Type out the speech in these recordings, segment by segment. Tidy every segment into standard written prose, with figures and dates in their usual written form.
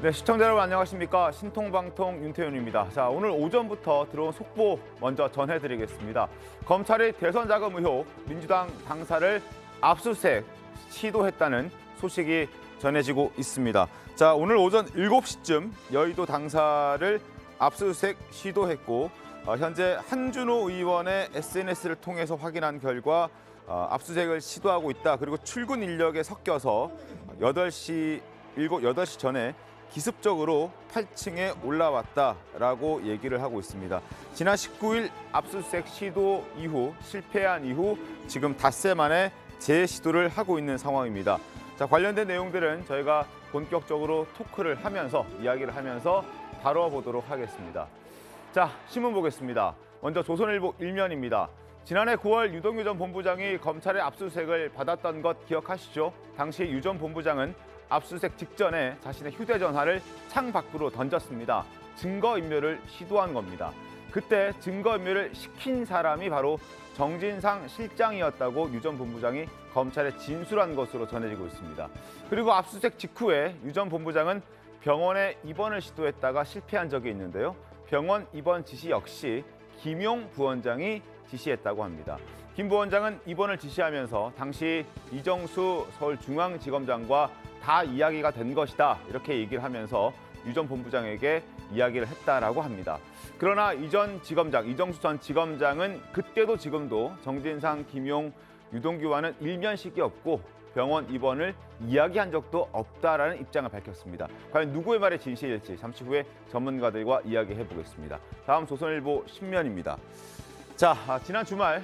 네, 시청자 여러분 안녕하십니까? 신통방통 윤태윤입니다. 자, 오늘 오전부터 들어온 속보 먼저 전해드리겠습니다. 검찰이 대선 자금 의혹, 민주당 당사를 압수수색 시도했다는 소식이 전해지고 있습니다. 자, 오늘 오전 7시쯤 여의도 당사를 압수수색 시도했고 현재 한준호 의원의 SNS를 통해서 확인한 결과 압수수색을 시도하고 있다. 그리고 출근 인력에 섞여서 8시 전에 기습적으로 8층에 올라왔다라고 얘기를 하고 있습니다. 지난 19일 압수수색 시도 이후 실패한 이후 지금 닷새 만에 재시도를 하고 있는 상황입니다. 자, 관련된 내용들은 저희가 본격적으로 토크를 하면서 이야기를 하면서 다뤄보도록 하겠습니다. 자, 신문 보겠습니다. 먼저 조선일보 1면입니다. 지난해 9월 유동규 전 본부장이 검찰의 압수수색을 받았던 것 기억하시죠? 당시 유 전 본부장은 압수수색 직전에 자신의 휴대전화를 창 밖으로 던졌습니다. 증거인멸을 시도한 겁니다. 그때 증거인멸을 시킨 사람이 바로 정진상 실장이었다고 유 전 본부장이 검찰에 진술한 것으로 전해지고 있습니다. 그리고 압수수색 직후에 유 전 본부장은 병원에 입원을 시도했다가 실패한 적이 있는데요. 병원 입원 지시 역시 김용 부원장이 지시했다고 합니다. 김 부원장은 입원을 지시하면서 당시 이정수 서울중앙지검장과 다 이야기가 된 것이다 이렇게 얘기를 하면서 유 전 본부장에게 이야기를 했다라고 합니다. 그러나 이정수 전 지검장은 그때도 지금도 정진상, 김용, 유동규와는 일면식이 없고 병원 입원을 이야기한 적도 없다라는 입장을 밝혔습니다. 과연 누구의 말이 진실일지 잠시 후에 전문가들과 이야기해 보겠습니다. 다음 조선일보 10면입니다. 자, 지난 주말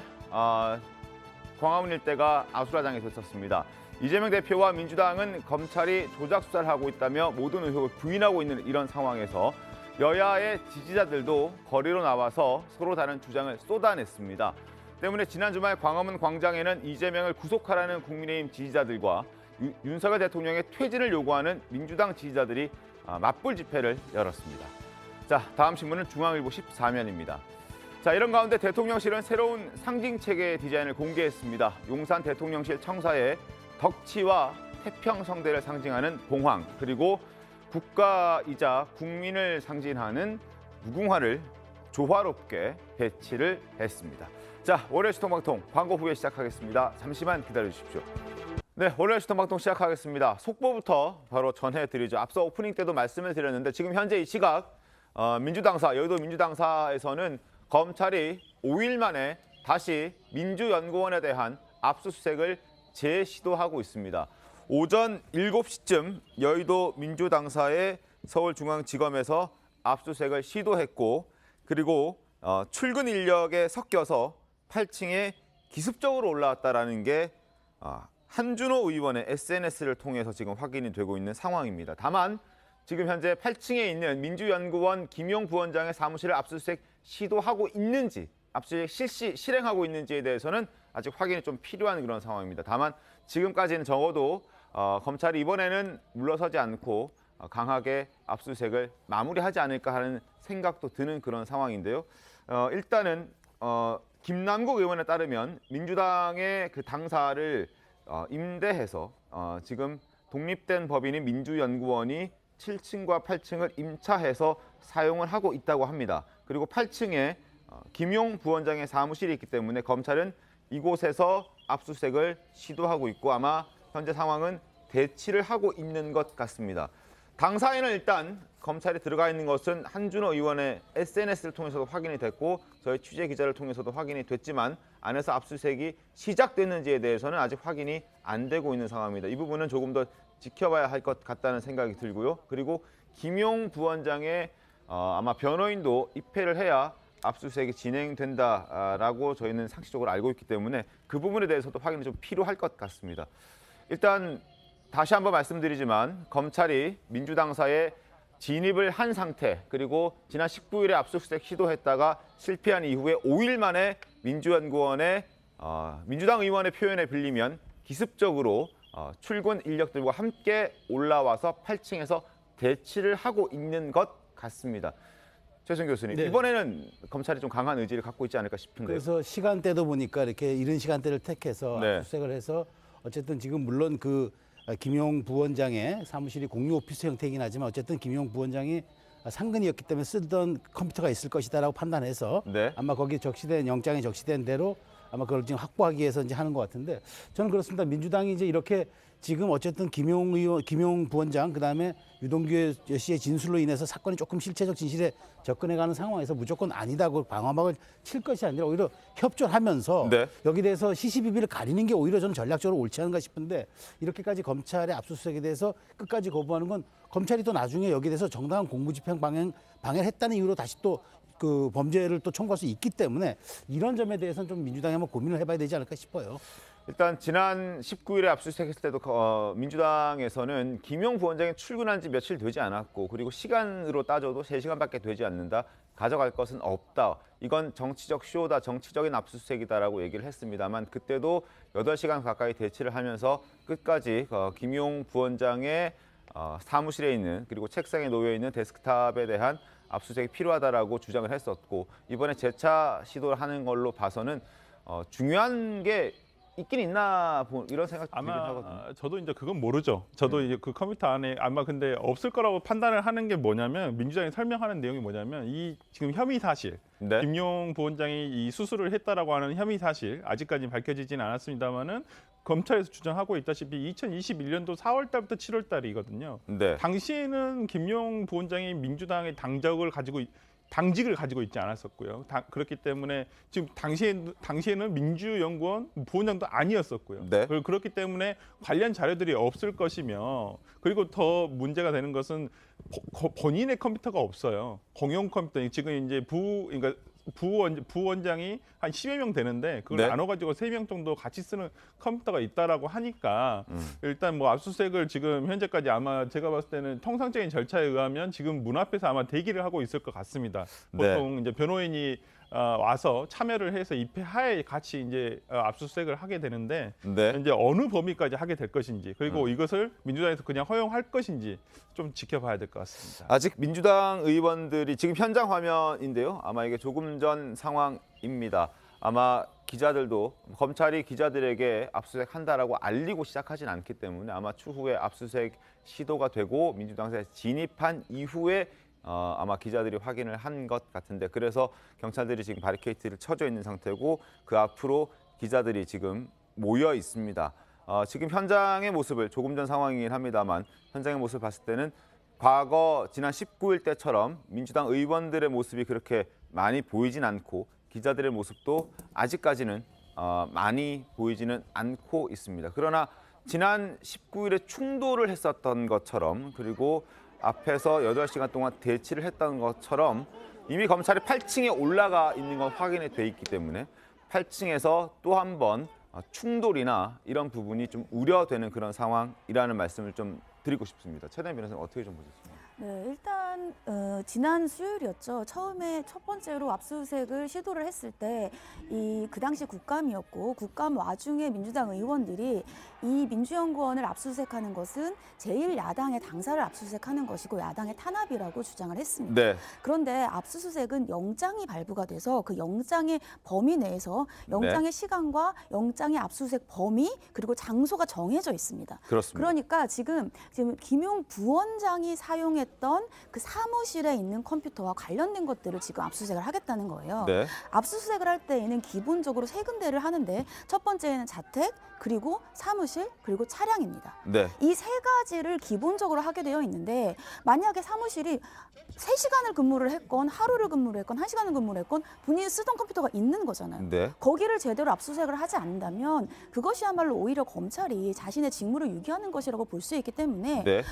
광화문 일대가 아수라장이 됐었습니다. 이재명 대표와 민주당은 검찰이 조작 수사를 하고 있다며 모든 의혹을 부인하고 있는 이런 상황에서 여야의 지지자들도 거리로 나와서 서로 다른 주장을 쏟아냈습니다. 때문에 지난 주말 광화문 광장에는 이재명을 구속하라는 국민의힘 지지자들과 윤석열 대통령의 퇴진을 요구하는 민주당 지지자들이 맞불 집회를 열었습니다. 자, 다음 신문은 중앙일보 14면입니다. 자, 이런 가운데 대통령실은 새로운 상징체계 디자인을 공개했습니다. 용산 대통령실 청사에 덕치와 태평성대를 상징하는 봉황, 그리고 국가이자 국민을 상징하는 무궁화를 조화롭게 배치를 했습니다. 자, 월요일 시통방통 광고 후에 시작하겠습니다. 잠시만 기다려주십시오. 네, 월요일 시통방통 시작하겠습니다. 속보부터 바로 전해드리죠. 앞서 오프닝 때도 말씀을 드렸는데 지금 현재 이 시각 여의도 민주당사에서는 검찰이 5일 만에 다시 민주연구원에 대한 압수수색을 재시도하고 있습니다. 오전 7시쯤 여의도 민주당사의 서울중앙지검에서 압수수색을 시도했고 그리고 출근 인력에 섞여서 8층에 기습적으로 올라왔다라는 게 한준호 의원의 SNS를 통해서 지금 확인이 되고 있는 상황입니다. 다만 지금 현재 8층에 있는 민주연구원 김용 부원장의 사무실을 압수수색 시도하고 있는지, 압수수색 실행하고 있는지에 대해서는 아직 확인이 좀 필요한 그런 상황입니다. 다만 지금까지는 적어도 검찰이 이번에는 물러서지 않고 강하게 압수수색을 마무리하지 않을까 하는 생각도 드는 그런 상황인데요. 일단은 김남국 의원에 따르면 민주당의 그 당사를 임대해서 지금 독립된 법인인 민주연구원이 7층과 8층을 임차해서 사용을 하고 있다고 합니다. 그리고 8층에 김용 부원장의 사무실이 있기 때문에 검찰은 이곳에서 압수수색을 시도하고 있고 아마 현재 상황은 대치를 하고 있는 것 같습니다. 당사에는 일단 검찰이 들어가 있는 것은 한준호 의원의 SNS를 통해서도 확인이 됐고 저희 취재 기자를 통해서도 확인이 됐지만 안에서 압수수색이 시작됐는지에 대해서는 아직 확인이 안 되고 있는 상황입니다. 이 부분은 조금 더 지켜봐야 할 것 같다는 생각이 들고요. 그리고 김용 부원장의 아마 변호인도 입회를 해야 압수수색이 진행된다라고 저희는 상식적으로 알고 있기 때문에 그 부분에 대해서도 확인이 좀 필요할 것 같습니다. 일단 다시 한번 말씀드리지만 검찰이 민주당사에 진입을 한 상태 그리고 지난 19일에 압수수색 시도했다가 실패한 이후에 5일 만에 민주연구원의 민주당 의원의 표현에 빌리면 기습적으로 출근 인력들과 함께 올라와서 8층에서 대치를 하고 있는 것 같습니다. 최승 교수님, 네. 이번에는 검찰이 좀 강한 의지를 갖고 있지 않을까 싶은데요. 그래서 시간대도 보니까 이렇게 이른 시간대를 택해서 네. 압수수색을 해서 어쨌든 지금 물론 그 김용 부원장의 사무실이 공유 오피스 형태이긴 하지만 어쨌든 김용 부원장이 상근이었기 때문에 쓰던 컴퓨터가 있을 것이다라고 판단해서 네. 아마 거기에 적시된 영장에 적시된 대로 아마 그걸 지금 확보하기 위해서 이제 하는 것 같은데 저는 그렇습니다. 민주당이 이제 이렇게 지금 어쨌든 김용 부원장 그다음에 유동규 씨의 진술로 인해서 사건이 조금 실체적 진실에 접근해가는 상황에서 무조건 아니다고 방어막을 칠 것이 아니라 오히려 협조를 하면서 네. 여기 대해서 시시비비를 가리는 게 오히려 저는 전략적으로 옳지 않은가 싶은데 이렇게까지 검찰의 압수수색에 대해서 끝까지 거부하는 건 검찰이 또 나중에 여기에 대해서 정당한 공무집행 방해를 했다는 이유로 다시 또 그 범죄를 또 청구할 수 있기 때문에 이런 점에 대해서는 좀 민주당이 한번 고민을 해봐야 되지 않을까 싶어요. 일단 지난 19일에 압수수색했을 때도 민주당에서는 김용 부원장이 출근한 지 며칠 되지 않았고 그리고 시간으로 따져도 3시간밖에 되지 않는다. 가져갈 것은 없다. 이건 정치적 쇼다. 정치적인 압수수색이다라고 얘기를 했습니다만 그때도 8시간 가까이 대치를 하면서 끝까지 김용 부원장의 사무실에 있는 그리고 책상에 놓여 있는 데스크탑에 대한 압수수색이 필요하다라고 주장을 했었고 이번에 재차 시도를 하는 걸로 봐서는 중요한 게 있긴 있나 이런 생각 들긴 하거든요. 아마 저도 이제 그건 모르죠. 저도 이제 그 컴퓨터 안에 아마 근데 없을 거라고 판단을 하는 게 뭐냐면 민주당이 설명하는 내용이 뭐냐면 이 지금 혐의 사실 네. 김용 부원장이 이 수술을 했다라고 하는 혐의 사실 아직까지는 밝혀지지는 않았습니다만은 검찰에서 주장하고 있다시피 2021년도 4월 달부터 7월 달이거든요. 네. 당시에는 김용 부원장이 민주당의 당직을 가지고 있지 않았었고요. 그렇기 때문에 지금 당시에는 민주연구원 부원장도 아니었었고요. 네. 그렇기 때문에 관련 자료들이 없을 것이며 그리고 더 문제가 되는 것은 본인의 컴퓨터가 없어요. 공용 컴퓨터 지금 이제 그러니까 부원장이 한 10여 명 되는데 그걸 네. 나눠가지고 3명 정도 같이 쓰는 컴퓨터가 있다라고 하니까 일단 뭐 압수수색을 지금 현재까지 아마 제가 봤을 때는 통상적인 절차에 의하면 지금 문 앞에서 아마 대기를 하고 있을 것 같습니다. 네. 보통 이제 변호인이 와서 참여를 해서 입회하에 같이 이제 압수수색을 하게 되는데 네. 이제 어느 범위까지 하게 될 것인지 그리고 이것을 민주당에서 그냥 허용할 것인지 좀 지켜봐야 될 것 같습니다. 아직 민주당 의원들이 지금 현장 화면인데요. 아마 이게 조금 전 상황입니다. 아마 기자들도 검찰이 기자들에게 압수수색한다라고 알리고 시작하진 않기 때문에 아마 추후에 압수수색 시도가 되고 민주당에 진입한 이후에 아마 기자들이 확인을 한 것 같은데 그래서 경찰들이 지금 바리케이트를 쳐져 있는 상태고 그 앞으로 기자들이 지금 모여 있습니다. 지금 현장의 모습을 조금 전 상황이긴 합니다만 현장의 모습을 봤을 때는 과거 지난 19일 때처럼 민주당 의원들의 모습이 그렇게 많이 보이진 않고 기자들의 모습도 아직까지는 많이 보이지는 않고 있습니다. 그러나 지난 19일에 충돌을 했었던 것처럼 그리고 앞에서 8시간 동안 대치를 했던 것처럼 이미 검찰이 8층에 올라가 있는 건 확인이 돼 있기 때문에 8층에서 또 한 번 충돌이나 이런 부분이 좀 우려되는 그런 상황이라는 말씀을 좀 드리고 싶습니다. 최대한 변호사님 어떻게 좀 보셨습니까? 네, 일단 지난 수요일이었죠. 처음에 첫 번째로 압수수색을 시도를 했을 때 그 당시 국감이었고 국감 와중에 민주당 의원들이 이 민주연구원을 압수수색하는 것은 제1야당의 당사를 압수수색하는 것이고 야당의 탄압이라고 주장을 했습니다. 네. 그런데 압수수색은 영장이 발부가 돼서 그 영장의 범위 내에서 영장의 시간과 영장의 압수수색 범위 그리고 장소가 정해져 있습니다. 그렇습니다. 그러니까 지금 김용 부원장이 사용했던 그 사무실에 있는 컴퓨터와 관련된 것들을 지금 압수수색을 하겠다는 거예요. 네. 압수수색을 할 때에는 기본적으로 세 군데를 하는데 첫 번째는 자택, 그리고 사무실, 그리고 차량입니다. 네. 이 세 가지를 기본적으로 하게 되어 있는데 만약에 사무실이 3시간을 근무를 했건 하루를 근무를 했건 1시간을 근무를 했건 본인이 쓰던 컴퓨터가 있는 거잖아요. 네. 거기를 제대로 압수수색을 하지 않는다면 그것이야말로 오히려 검찰이 자신의 직무를 유기하는 것이라고 볼 수 있기 때문에 네.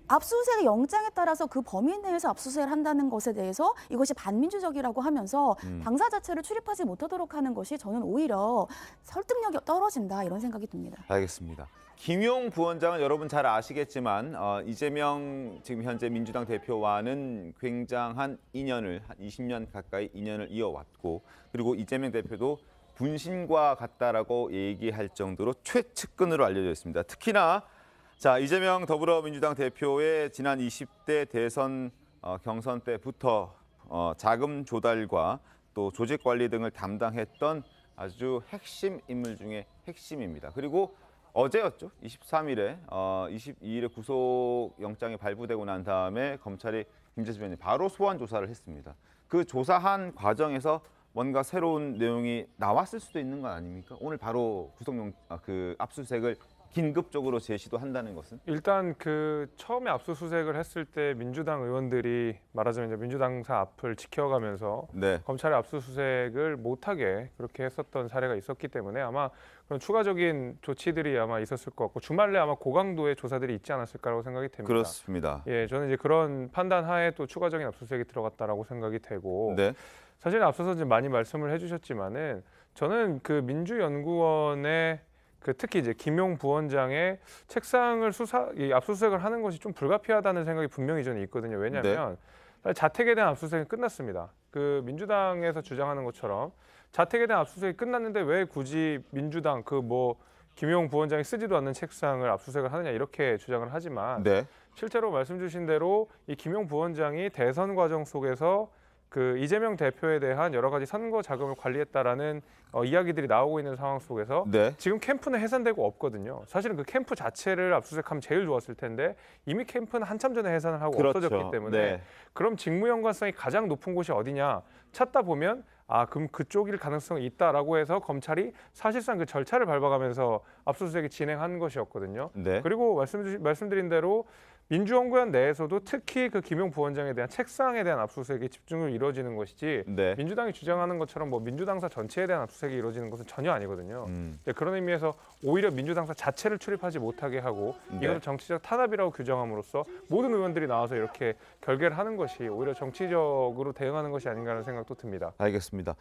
압수수색의 영장에 따라서 그 범위 내에서 압수수색을 한다는 것에 대해서 이것이 반민주적이라고 하면서 당사 자체를 출입하지 못하도록 하는 것이 저는 오히려 설득력이 떨어진다 이런 생각이 듭니다. 알겠습니다. 김용 부원장은 여러분 잘 아시겠지만 이재명 지금 현재 민주당 대표와는 굉장한 인연을 한 20년 가까이 인연을 이어왔고 그리고 이재명 대표도 분신과 같다라고 얘기할 정도로 최측근으로 알려져 있습니다. 특히나 자 이재명 더불어민주당 대표의 지난 20대 대선 경선 때부터 자금 조달과 또 조직 관리 등을 담당했던 아주 핵심 인물 중에 핵심입니다. 그리고 어제였죠. 23일에 22일에 구속영장이 발부되고 난 다음에 검찰이 김재수 의원이 바로 소환 조사를 했습니다. 그 조사한 과정에서 뭔가 새로운 내용이 나왔을 수도 있는 건 아닙니까? 오늘 바로 그 압수수색을 긴급적으로 제시도 한다는 것은? 일단 그 처음에 압수수색을 했을 때 민주당 의원들이 말하자면 이제 민주당사 앞을 지켜가면서 네. 검찰의 압수수색을 못하게 그렇게 했었던 사례가 있었기 때문에 아마 그런 추가적인 조치들이 아마 있었을 것 같고 주말 내 아마 고강도의 조사들이 있지 않았을까라고 생각이 됩니다. 그렇습니다. 예, 저는 이제 그런 판단 하에 또 추가적인 압수수색이 들어갔다라고 생각이 되고 네. 사실 앞서서 이제 많이 말씀을 해주셨지만은 저는 그 민주연구원의 그 특히 이제 김용 부원장의 책상을 압수수색을 하는 것이 좀 불가피하다는 생각이 분명히 저는 있거든요. 왜냐하면 자택에 대한 압수수색이 끝났습니다. 그 민주당에서 주장하는 것처럼 자택에 대한 압수수색이 끝났는데 왜 굳이 민주당 그 뭐 김용 부원장이 쓰지도 않는 책상을 압수수색을 하느냐 이렇게 주장을 하지만 네. 실제로 말씀 주신 대로 이 김용 부원장이 대선 과정 속에서 그 이재명 대표에 대한 여러 가지 선거 자금을 관리했다라는 이야기들이 나오고 있는 상황 속에서 네. 지금 캠프는 해산되고 없거든요. 사실은 그 캠프 자체를 압수수색하면 제일 좋았을 텐데 이미 캠프는 한참 전에 해산을 하고 그렇죠. 없어졌기 때문에 네. 그럼 직무 연관성이 가장 높은 곳이 어디냐 찾다 보면 그럼 그쪽일 가능성이 있다라고 해서 검찰이 사실상 그 절차를 밟아가면서 압수수색이 진행한 것이었거든요. 네. 그리고 말씀드린 대로 민주연구원 내에서도 특히 그 김용 부원장에 대한 책상에 대한 압수수색이 집중을 이루어지는 것이지 네. 민주당이 주장하는 것처럼 뭐 민주당사 전체에 대한 압수수색이 이루어지는 것은 전혀 아니거든요. 그런 의미에서 오히려 민주당사 자체를 출입하지 못하게 하고 네. 이것을 정치적 탄압이라고 규정함으로써 모든 의원들이 나와서 이렇게 결계를 하는 것이 오히려 정치적으로 대응하는 것이 아닌가라는 생각도 듭니다. 알겠습니다.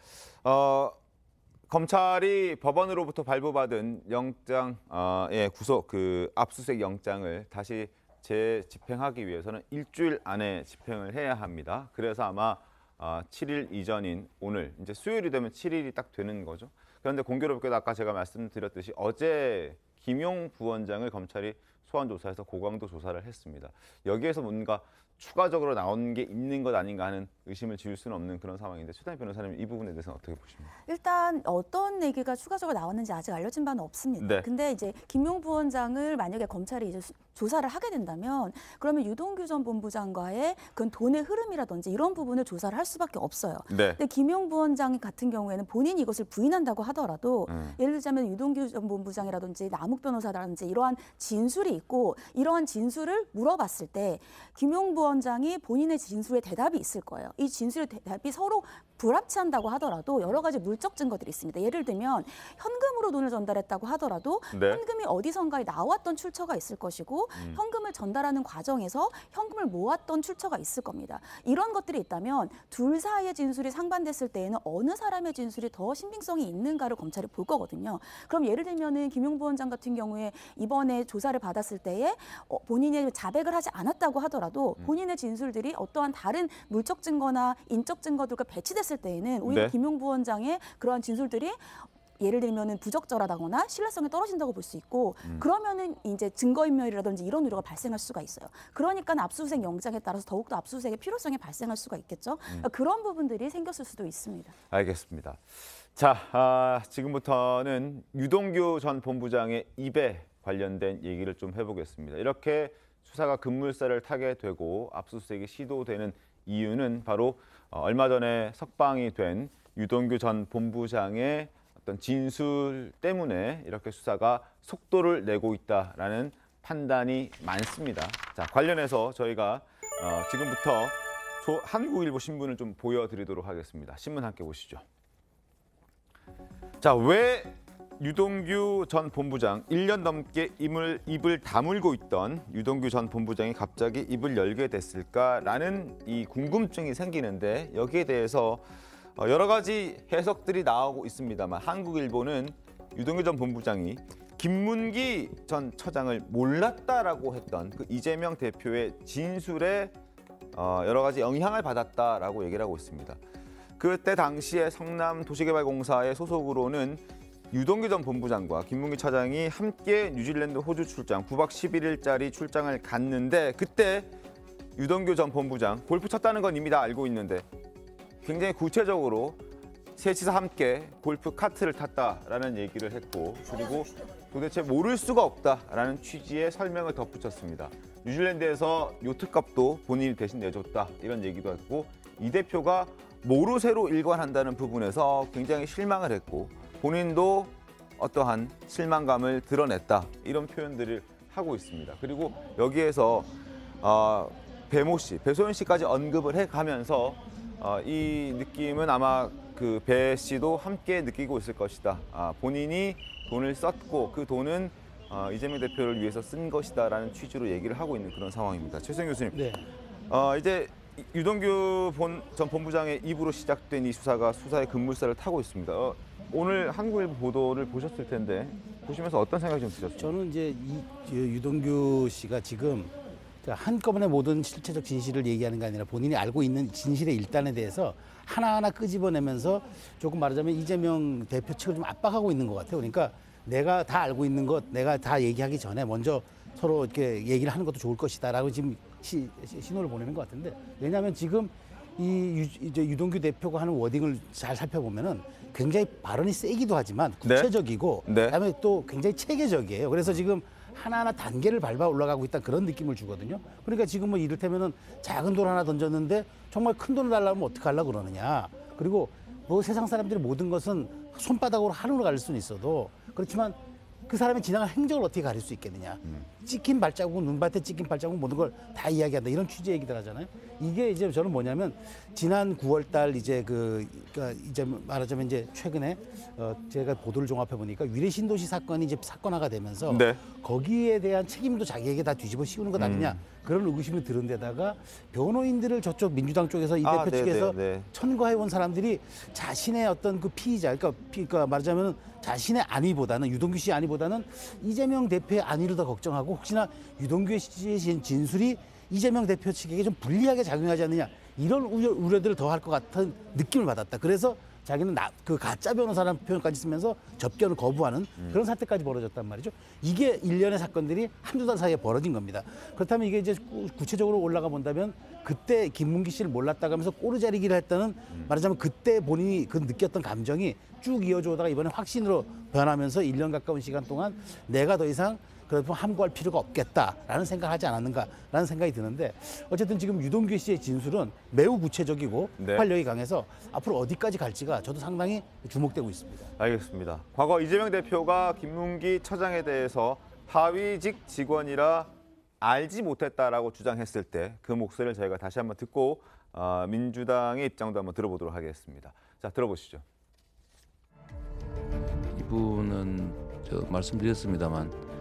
검찰이 법원으로부터 발부받은 영장, 구속 그 압수수색 영장을 다시 재집행하기 위해서는 일주일 안에 집행을 해야 합니다. 그래서 아마 7일 이전인 오늘 이제 수요일이 되면 7일이 딱 되는 거죠. 그런데 공교롭게도 아까 제가 말씀드렸듯이 어제 김용 부원장을 검찰이 소환 조사해서 고강도 조사를 했습니다. 여기에서 뭔가 추가적으로 나온 게 있는 것 아닌가 하는 의심을 지울 수는 없는 그런 상황인데 최단희 변호사님 이 부분에 대해서는 어떻게 보십니까? 일단 어떤 얘기가 추가적으로 나왔는지 아직 알려진 바는 없습니다. 네. 근데 이제 김용 부원장을 만약에 검찰이 이제 조사를 하게 된다면 그러면 유동규 전 본부장과의 그 돈의 흐름이라든지 이런 부분을 조사를 할 수밖에 없어요. 네. 근데 김용 부원장 같은 경우에는 본인이 이것을 부인한다고 하더라도 예를 들자면 유동규 전 본부장이라든지 남욱 변호사라든지 이러한 진술이 있고 이러한 진술을 물어봤을 때 김용 부원장이 본인의 진술에 대답이 있을 거예요. 이 진술의 대답이 서로 불합치한다고 하더라도 여러 가지 물적 증거들이 있습니다. 예를 들면 현금으로 돈을 전달했다고 하더라도 네. 현금이 어디선가에 나왔던 출처가 있을 것이고 현금을 전달하는 과정에서 현금을 모았던 출처가 있을 겁니다. 이런 것들이 있다면 둘 사이의 진술이 상반됐을 때에는 어느 사람의 진술이 더 신빙성이 있는가를 검찰이 볼 거거든요. 그럼 예를 들면은 김용 부원장 같은 경우에 이번에 조사를 받았을 때에 본인이 자백을 하지 않았다고 하더라도 본인의 진술들이 어떠한 다른 물적 증거나 인적 증거들과 배치됐을 때에는 오히려 네. 김용 부원장의 그러한 진술들이 예를 들면은 부적절하다거나 신뢰성이 떨어진다고 볼 수 있고 그러면은 이제 증거인멸이라든지 이런 우려가 발생할 수가 있어요. 그러니까 압수수색 영장에 따라서 더욱더 압수수색의 필요성이 발생할 수가 있겠죠. 그러니까 그런 부분들이 생겼을 수도 있습니다. 알겠습니다. 자, 지금부터는 유동규 전 본부장의 입에 관련된 얘기를 좀 해보겠습니다. 이렇게 수사가 급물살을 타게 되고 압수수색이 시도되는 이유는 바로 얼마 전에 석방이 된 유동규 전 본부장의 어떤 진술 때문에 이렇게 수사가 속도를 내고 있다라는 판단이 많습니다. 자, 관련해서 저희가 지금부터 한국일보 신문을 좀 보여드리도록 하겠습니다. 신문 함께 보시죠. 자, 왜 유동규 전 본부장 1년 넘게 입을 다물고 있던 유동규 전 본부장이 갑자기 입을 열게 됐을까라는 이 궁금증이 생기는데 여기에 대해서 여러 가지 해석들이 나오고 있습니다만 한국일보는 유동규 전 본부장이 김문기 전 처장을 몰랐다라고 했던 그 이재명 대표의 진술에 여러 가지 영향을 받았다라고 얘기를 하고 있습니다. 그때 당시에 성남도시개발공사의 소속으로는 유동규 전 본부장과 김문기 차장이 함께 뉴질랜드 호주 출장 9박 11일짜리 출장을 갔는데 그때 유동규 전 본부장 골프 쳤다는 건 이미 다 알고 있는데 굉장히 구체적으로 셋이서 함께 골프 카트를 탔다라는 얘기를 했고 그리고 도대체 모를 수가 없다라는 취지의 설명을 덧붙였습니다. 뉴질랜드에서 요트값도 본인이 대신 내줬다 이런 얘기도 했고 이 대표가 모르쇠로 일관한다는 부분에서 굉장히 실망을 했고 본인도 어떠한 실망감을 드러냈다 이런 표현들을 하고 있습니다. 그리고 여기에서 배모 씨, 배소연 씨까지 언급을 해가면서 이 느낌은 아마 그 배 씨도 함께 느끼고 있을 것이다. 본인이 돈을 썼고 그 돈은 이재명 대표를 위해서 쓴 것이다라는 취지로 얘기를 하고 있는 그런 상황입니다. 최수영 교수님, 네. 이제 유동규 전 본부장의 입으로 시작된 이 수사가 수사의 급물살을 타고 있습니다. 오늘 한국일보 보도를 보셨을 텐데 보시면서 어떤 생각이 좀 드셨어요? 저는 이제 유동규 씨가 지금 한꺼번에 모든 실체적 진실을 얘기하는 게 아니라 본인이 알고 있는 진실의 일단에 대해서 하나하나 끄집어내면서 조금 말하자면 이재명 대표 측을 좀 압박하고 있는 것 같아요. 그러니까 내가 다 알고 있는 것, 내가 다 얘기하기 전에 먼저 서로 이렇게 얘기를 하는 것도 좋을 것이다라고 지금 신호를 보내는 것 같은데 왜냐하면 지금 이제 유동규 대표가 하는 워딩을 잘 살펴보면은 굉장히 발언이 세기도 하지만 구체적이고 네. 그다음에 또 굉장히 체계적이에요. 그래서 지금 하나하나 단계를 밟아 올라가고 있다 그런 느낌을 주거든요. 그러니까 지금 뭐 이를테면은 작은 돈 하나 던졌는데 정말 큰 돈을 달라면 어떻게 하려고 그러느냐. 그리고 뭐 세상 사람들이 모든 것은 손바닥으로 하늘로 가릴 수는 있어도 그렇지만 그 사람이 지나간 행적을 어떻게 가릴 수 있겠느냐. 찍힌 발자국은 눈밭에 찍힌 발자국 모든 걸 다 이야기한다. 이런 취지의 얘기들 하잖아요. 이게 이제 저는 뭐냐면 지난 9월 달 이제 그러니까 이제 말하자면 이제 최근에 제가 보도를 종합해 보니까 위례 신도시 사건이 이제 사건화가 되면서 네. 거기에 대한 책임도 자기에게 다 뒤집어 씌우는 것 아니냐. 그런 의구심이 드는 데다가 변호인들을 저쪽 민주당 쪽에서 이 대표 측에서 천거해 온 사람들이 자신의 어떤 그 피의자, 그러니까 말하자면 자신의 안위보다는 유동규 씨의 안위보다는 이재명 대표의 안위를 더 걱정하고 혹시나 유동규 씨의 진술이 이재명 대표 측에게 좀 불리하게 작용하지 않느냐 이런 우려들을 더할 것 같은 느낌을 받았다. 그래서 자기는 그 가짜 변호사라는 표현까지 쓰면서 접견을 거부하는 그런 사태까지 벌어졌단 말이죠. 이게 일련의 사건들이 한두 달 사이에 벌어진 겁니다. 그렇다면 이게 이제 구체적으로 올라가 본다면 그때 김문기 씨를 몰랐다고 하면서 꼬르자리기를 했다는 말하자면 그때 본인이 그 느꼈던 감정이 쭉 이어져 오다가 이번에 확신으로 변하면서 1년 가까운 시간 동안 내가 더 이상 그래도 함구할 필요가 없겠다라는 생각을 하지 않았는가라는 생각이 드는데 어쨌든 지금 유동규 씨의 진술은 매우 구체적이고 네. 활력이 강해서 앞으로 어디까지 갈지가 저도 상당히 주목되고 있습니다. 알겠습니다. 과거 이재명 대표가 김문기 처장에 대해서 하위직 직원이라 알지 못했다라고 주장했을 때 그 목소리를 저희가 다시 한번 듣고 민주당의 입장도 한번 들어보도록 하겠습니다. 자, 들어보시죠. 이분은 저 말씀드렸습니다만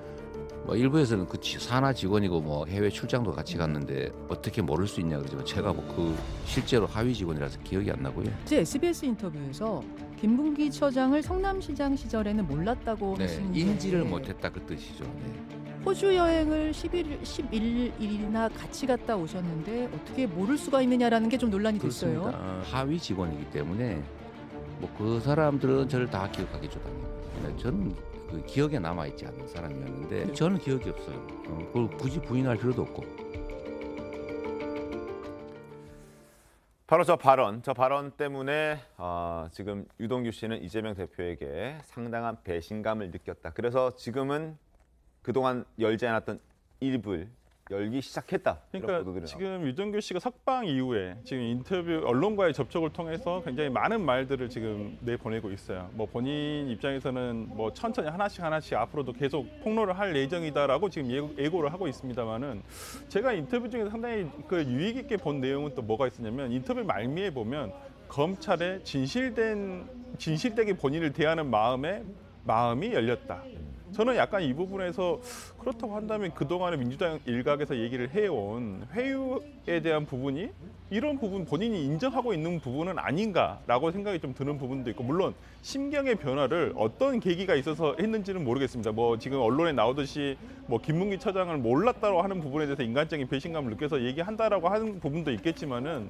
뭐 일부에서는 그 산하 직원이고 뭐 해외 출장도 같이 갔는데 어떻게 모를 수 있냐 그러지만 제가 뭐 그 실제로 하위 직원이라서 기억이 안 나고요. 제 SBS 인터뷰에서 김문기 처장을 성남시장 시절에는 몰랐다고 네, 하신 게 인지를 못했다 그 뜻이죠. 네. 호주 여행을 11일이나 같이 갔다 오셨는데 어떻게 모를 수가 있느냐라는 게 좀 논란이 됐어요. 그렇습니다. 하위 직원이기 때문에 뭐 그 사람들은 저를 다 기억하겠죠 당연히. 저는 그 기억에 남아 있지 않는 사람이었는데 저는 기억이 없어요. 그걸 굳이 부인할 필요도 없고. 바로 저 발언 때문에 지금 유동규 씨는 이재명 대표에게 상당한 배신감을 느꼈다. 그래서 지금은 그동안 열지 않았던 입을 열기 시작했다. 이런 그러니까 보도들이 지금 유동규 씨가 석방 이후에 지금 인터뷰 언론과의 접촉을 통해서 굉장히 많은 말들을 지금 내보내고 있어요. 뭐 본인 입장에서는 뭐 천천히 하나씩 앞으로도 계속 폭로를 할 예정이다라고 지금 예고를 하고 있습니다만은 제가 인터뷰 중에 상당히 그 유익 있게 본 내용은 또 뭐가 있었냐면 인터뷰 말미에 보면 검찰에 진실되게 본인을 대하는 마음이 열렸다. 저는 약간 이 부분에서 그렇다고 한다면 그동안에 민주당 일각에서 얘기를 해온 회유에 대한 부분이 이런 부분 본인이 인정하고 있는 부분은 아닌가라고 생각이 좀 드는 부분도 있고 물론 심경의 변화를 어떤 계기가 있어서 했는지는 모르겠습니다. 뭐 지금 언론에 나오듯이 뭐 김문기 처장을 몰랐다고 하는 부분에 대해서 인간적인 배신감을 느껴서 얘기한다라고 하는 부분도 있겠지만은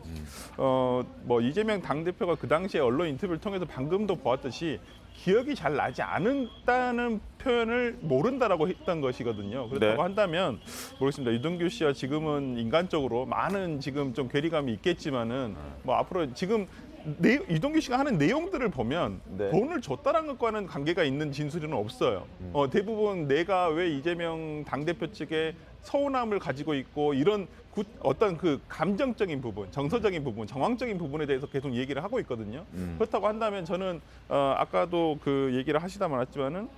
뭐 이재명 당대표가 그 당시에 언론 인터뷰를 통해서 방금도 보았듯이 기억이 잘 나지 않았다는 표현을 모른다라고 했던 것이거든요. 그렇다고 네. 한다면 모르겠습니다. 유동규 씨와 지금은 인간적으로 많은 지금 좀 괴리감이 있겠지만은 뭐 앞으로 지금 유동규 씨가 하는 내용들을 보면 네. 돈을 줬다는 것과는 관계가 있는 진술은 없어요. 대부분 내가 왜 이재명 당대표 측에 서운함을 가지고 있고 이런 어떤 그 감정적인 부분, 정서적인 부분, 정황적인 부분에 대해서 계속 얘기를 하고 있거든요. 그렇다고 한다면 저는 아까도 그 얘기를 하시다 말았지만은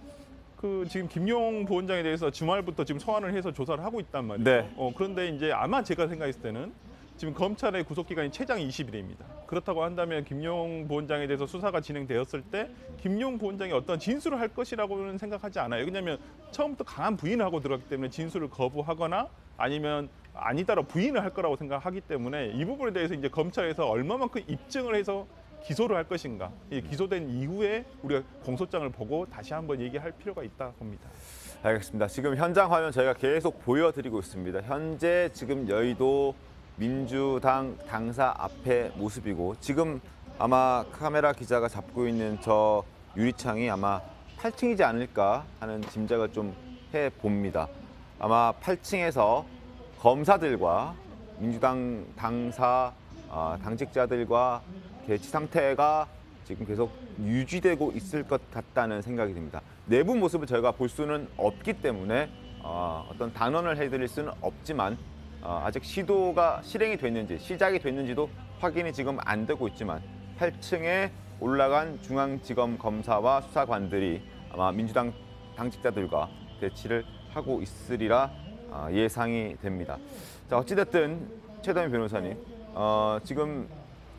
그 지금 김용 부원장에 대해서 주말부터 지금 소환을 해서 조사를 하고 있단 말이에요. 네. 그런데 이제 아마 제가 생각했을 때는 지금 검찰의 구속 기간이 최장 20일입니다. 그렇다고 한다면 김용 부원장에 대해서 수사가 진행되었을 때 김용 부원장이 어떤 진술을 할 것이라고는 생각하지 않아요. 왜냐하면 처음부터 강한 부인을 하고 들어갔기 때문에 진술을 거부하거나 아니면 아니다로 부인을 할 거라고 생각하기 때문에 이 부분에 대해서 이제 검찰에서 얼마만큼 입증을 해서 기소를 할 것인가. 기소된 이후에 우리가 공소장을 보고 다시 한번 얘기할 필요가 있다 봅니다. 알겠습니다. 지금 현장 화면 저희가 계속 보여드리고 있습니다. 현재 지금 여의도 민주당 당사 앞의 모습이고 지금 아마 카메라 기자가 잡고 있는 저 유리창이 아마 8층이지 않을까 하는 짐작을 좀 해봅니다. 아마 8층에서 검사들과 민주당 당사 당직자들과 대치 상태가 지금 계속 유지되고 있을 것 같다는 생각이 듭니다. 내부 모습을 저희가 볼 수는 없기 때문에 어떤 단언을 해드릴 수는 없지만 아직 시도가 실행이 됐는지 시작이 됐는지도 확인이 지금 안 되고 있지만 8층에 올라간 중앙지검 검사와 수사관들이 아마 민주당 당직자들과 대치를 하고 있으리라 예상이 됩니다. 자, 어찌됐든 최다민 변호사님, 지금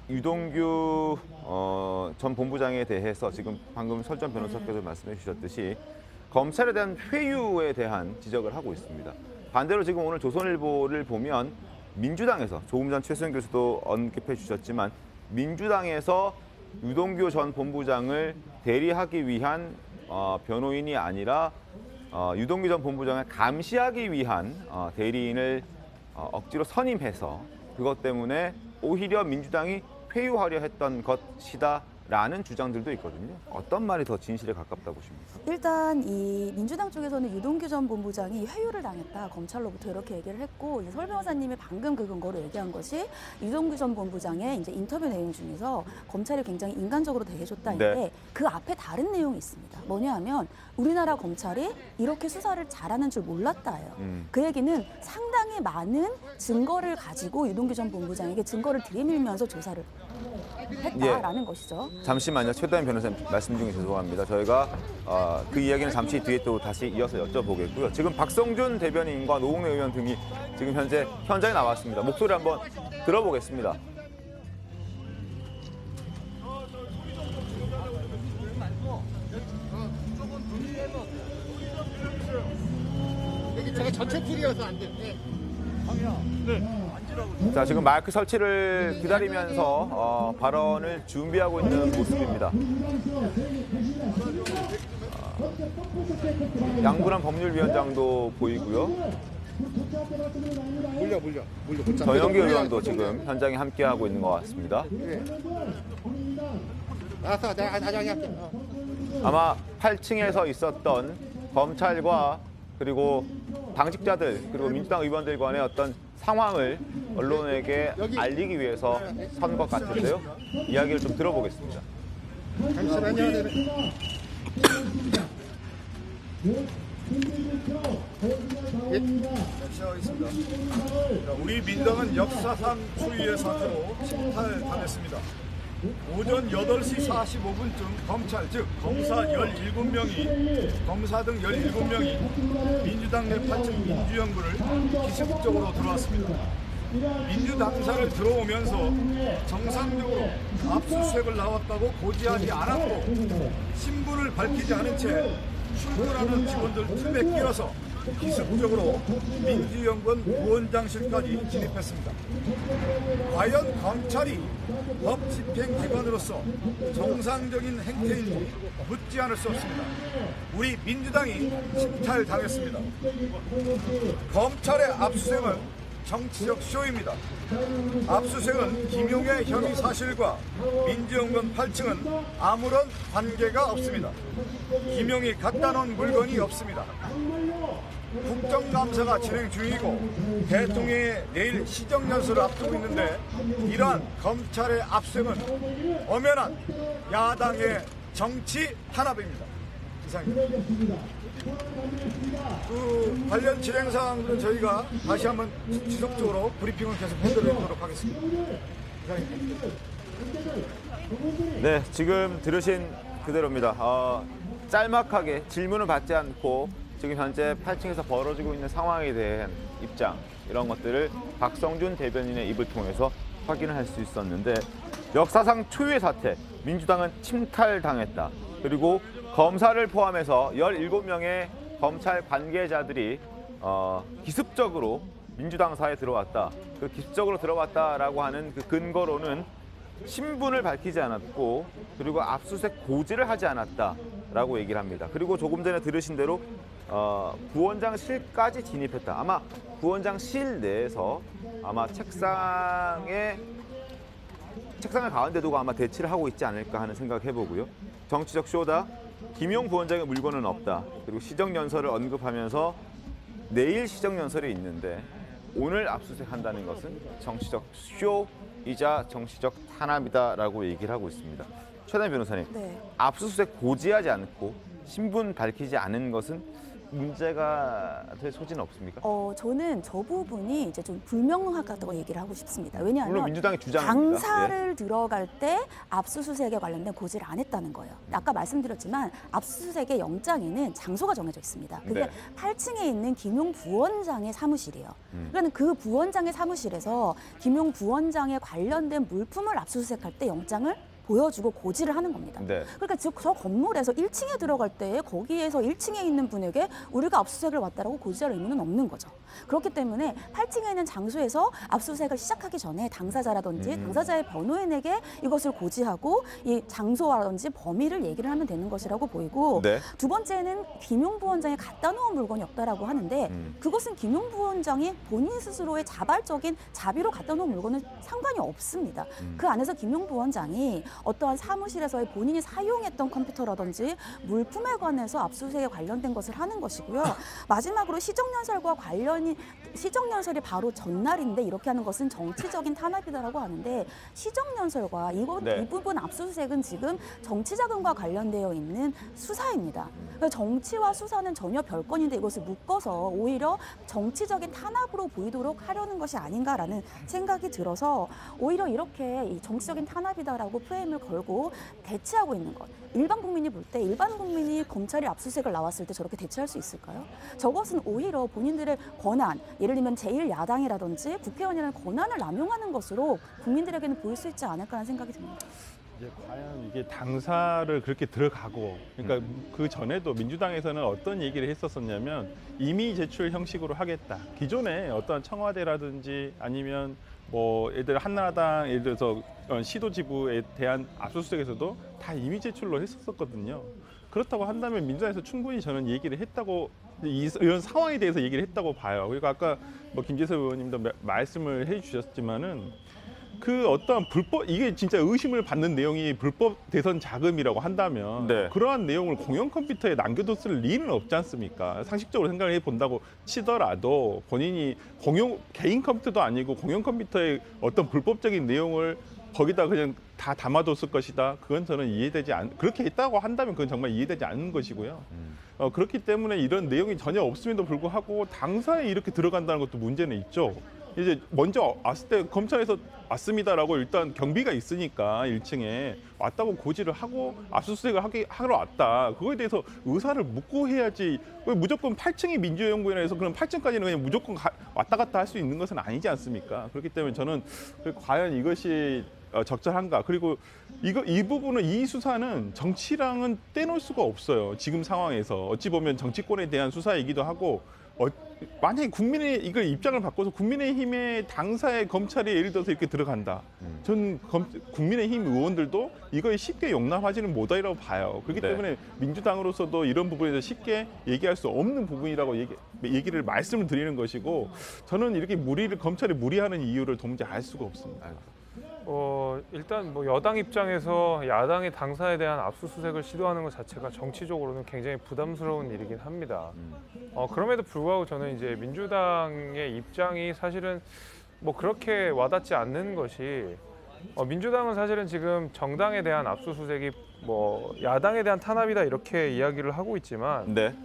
유동규 전 본부장에 대해서 지금 방금 설전 변호사께서 말씀해 주셨듯이 검찰에 대한 회유에 대한 지적을 하고 있습니다. 반대로 지금 오늘 조선일보를 보면 민주당에서 조금 전 최수영 교수도 언급해 주셨지만 민주당에서 유동규 전 본부장을 대리하기 위한 변호인이 아니라 유동규 전 본부장을 감시하기 위한 대리인을 억지로 선임해서 그것 때문에 오히려 민주당이 회유하려 했던 것이다라는 주장들도 있거든요. 어떤 말이 더 진실에 가깝다고 보십니까? 일단 이 민주당 쪽에서는 유동규 전 본부장이 회유를 당했다. 검찰로부터 이렇게 얘기를 했고 이제 설 변호사님이 방금 그 근거로 얘기한 것이 유동규 전 본부장의 이제 인터뷰 내용 중에서 검찰이 굉장히 인간적으로 대해줬다인데 네. 그 앞에 다른 내용이 있습니다. 뭐냐하면 우리나라 검찰이 이렇게 수사를 잘하는 줄 몰랐다예요. 그 얘기는 상당히 많은 증거를 가지고 유동규 전 본부장에게 증거를 들이밀면서 조사를 했다라는 것이죠. 잠시만요. 최다민 변호사님 말씀 중에 죄송합니다. 저희가 그 이야기는 잠시 뒤에 또 다시 이어서 여쭤보겠고요. 지금 박성준 대변인과 노웅래 의원 등이 지금 현재 현장에 나왔습니다. 목소리 한번 들어보겠습니다. 제가 전체 풀이어서 안 돼. 자, 지금 마이크 설치를 기다리면서 발언을 준비하고 있는 모습입니다. 양분한 법률위원장도 보이고요. 물려. 전영기 의원도 지금 현장에 함께하고 있는 것 같습니다. 알았어, 내가 할게. 아마 8층에서 있었던 검찰과 그리고 당직자들 그리고 민주당 의원들 간의 어떤 상황을 언론에게 알리기 위해서 선 것 같은데요. 이야기를 좀 들어보겠습니다. 잠시만요. 시작하겠습니다. 우리 민당은 역사상 초유의 사태로 침탈당했습니다. 오전 8시 45분쯤 검찰, 즉 검사 17명이 검사 등 17명이 민주당 내 8층 민주연구를 기습적으로 들어왔습니다. 민주당사를 들어오면서 정상적으로 압수수색을 나왔다고 고지하지 않았고 신분을 밝히지 않은 채 출근하는 직원들 틈에 끼어서 기습적으로 민주연구원 부원장실까지 진입했습니다. 과연 검찰이 법 집행기관으로서 정상적인 행태인지 묻지 않을 수 없습니다. 우리 민주당이 침탈당했습니다. 검찰의 압수수색은 정치적 쇼입니다. 압수수색은 김용의 혐의 사실과 민주연구원 8층은 아무런 관계가 없습니다. 김용이 갖다 놓은 물건이 없습니다. 국정감사가 진행 중이고 대통령이 내일 시정연설을 앞두고 있는데 이러한 검찰의 압수수색은 엄연한 야당의 정치 탄압입니다. 이상입니다. 그 관련 진행 사항들은 저희가 다시 한번 지속적으로 브리핑을 계속 해드리도록 하겠습니다. 이상입니다. 네, 지금 들으신 그대로입니다. 짤막하게 질문을 받지 않고 지금 현재 8층에서 벌어지고 있는 상황에 대한 입장, 이런 것들을 박성준 대변인의 입을 통해서 확인을 할 수 있었는데, 역사상 초유의 사태, 민주당은 침탈당했다. 그리고 검사를 포함해서 17명의 검찰 관계자들이 기습적으로 민주당사에 들어왔다. 그 기습적으로 들어왔다라고 하는 그 근거로는 신분을 밝히지 않았고, 그리고 압수수색 고지를 하지 않았다라고 얘기를 합니다. 그리고 조금 전에 들으신 대로 부원장실까지 진입했다. 아마 부원장실 내에서 아마 책상을 가운데 두고 아마 대치를 하고 있지 않을까 하는 생각 해보고요. 정치적 쇼다. 김용 부원장의 물건은 없다. 그리고 시정연설을 언급하면서 내일 시정연설이 있는데 오늘 압수수색한다는 것은 정치적 쇼이자 정치적 탄압이다라고 얘기를 하고 있습니다. 최다인 변호사님, 네. 압수수색 고지하지 않고 신분 밝히지 않은 것은 문제가 될 소지는 없습니까? 저는 저 부분이 이제 좀 불명확하다고 얘기를 하고 싶습니다. 왜냐하면 물론 민주당의 주장입니다. 당사를 들어갈 때 압수수색에 관련된 고지를 안 했다는 거예요. 아까 말씀드렸지만 압수수색의 영장에는 장소가 정해져 있습니다. 그게 네. 8층에 있는 김용 부원장의 사무실이에요. 그러니까 그 부원장의 사무실에서 김용 부원장에 관련된 물품을 압수수색할 때 영장을 보여주고 고지를 하는 겁니다. 네. 그러니까 저 건물에서 1층에 들어갈 때 거기에서 1층에 있는 분에게 우리가 압수수색을 왔다라고 고지할 의무는 없는 거죠. 그렇기 때문에 8층에 있는 장소에서 압수수색을 시작하기 전에 당사자라든지 당사자의 변호인에게 이것을 고지하고 이 장소라든지 범위를 얘기를 하면 되는 것이라고 보이고, 네. 두 번째는 김용 부원장이 갖다 놓은 물건이 없다라고 하는데 그것은 김용 부원장이 본인 스스로의 자발적인 자비로 갖다 놓은 물건은 상관이 없습니다. 그 안에서 김용 부원장이 어떠한 사무실에서의 본인이 사용했던 컴퓨터라든지 물품에 관해서 압수수색에 관련된 것을 하는 것이고요. 마지막으로 시정연설이 바로 전날인데 이렇게 하는 것은 정치적인 탄압이다라고 하는데, 시정연설과 이 부분 압수수색은 지금 정치자금과 관련되어 있는 수사입니다. 그러니까 정치와 수사는 전혀 별건인데 이것을 묶어서 오히려 정치적인 탄압으로 보이도록 하려는 것이 아닌가라는 생각이 들어서 오히려 이렇게 이 정치적인 탄압이다라고 프레임을 걸고 대치하고 있는 것. 일반 국민이 볼 때 일반 국민이 검찰이 압수수색을 나왔을 때 저렇게 대치할 수 있을까요? 저것은 오히려 본인들의 권한, 예를 들면 제1야당이라든지 국회의원이라는 권한을 남용하는 것으로 국민들에게는 보일 수 있지 않을까라는 생각이 듭니다. 이제 과연 이게 당사를 그렇게 들어가고, 그러니까 그 전에도 민주당에서는 어떤 얘기를 했었었냐면 이미 제출 형식으로 하겠다. 기존에 어떤 청와대라든지 아니면 뭐 예를 들어 한나라당, 예를 들어서 시도 지부에 대한 압수수색에서도 다 이미 제출로 했었거든요. 그렇다고 한다면 민주당에서 충분히 저는 얘기를 했다고, 이런 상황에 대해서 얘기를 했다고 봐요. 그리고 아까 뭐 김재섭 의원님도 말씀을 해주셨지만은 그 어떤 불법, 이게 진짜 의심을 받는 내용이 불법 대선 자금이라고 한다면 네. 그러한 내용을 공영 컴퓨터에 남겨뒀을 리는 없지 않습니까? 상식적으로 생각을 해본다고 치더라도 본인이 개인 컴퓨터도 아니고 공영 컴퓨터에 어떤 불법적인 내용을 거기다 그냥 다 담아뒀을 것이다. 그건 저는 그렇게 했다고 한다면 그건 정말 이해되지 않는 것이고요. 그렇기 때문에 이런 내용이 전혀 없음에도 불구하고 당사에 이렇게 들어간다는 것도 문제는 있죠. 이제 먼저 왔을 때 검찰에서 왔습니다라고 일단 경비가 있으니까 1층에 왔다고 고지를 하고 압수수색을 하러 왔다. 그거에 대해서 의사를 묻고 해야지. 무조건 8층이 민주연구원에서 그럼 8층까지는 그냥 무조건 왔다 갔다 할 수 있는 것은 아니지 않습니까? 그렇기 때문에 저는 과연 이것이 적절한가. 그리고 이 부분은, 이 수사는 정치랑은 떼놓을 수가 없어요. 지금 상황에서 어찌 보면 정치권에 대한 수사이기도 하고 만약에 국민의 이걸 입장을 바꿔서 국민의힘의 당사의 검찰이 예를 들어서 이렇게 들어간다. 전 국민의힘 의원들도 이거에 쉽게 용납하지는 못하리라고 봐요. 그렇기 네. 때문에 민주당으로서도 이런 부분에서 쉽게 얘기할 수 없는 부분이라고 얘기를 말씀을 드리는 것이고, 저는 이렇게 검찰이 무리하는 이유를 도무지 알 수가 없습니다. 일단 뭐 여당 입장에서 야당의 당사에 대한 압수수색을 시도하는 것 자체가 정치적으로는 굉장히 부담스러운 일이긴 합니다. 그럼에도 불구하고 저는 이제 민주당의 입장이 사실은 뭐 그렇게 와닿지 않는 것이, 민주당은 사실은 지금 정당에 대한 압수수색이 뭐 야당에 대한 탄압이다 이렇게 이야기를 하고 있지만, 네.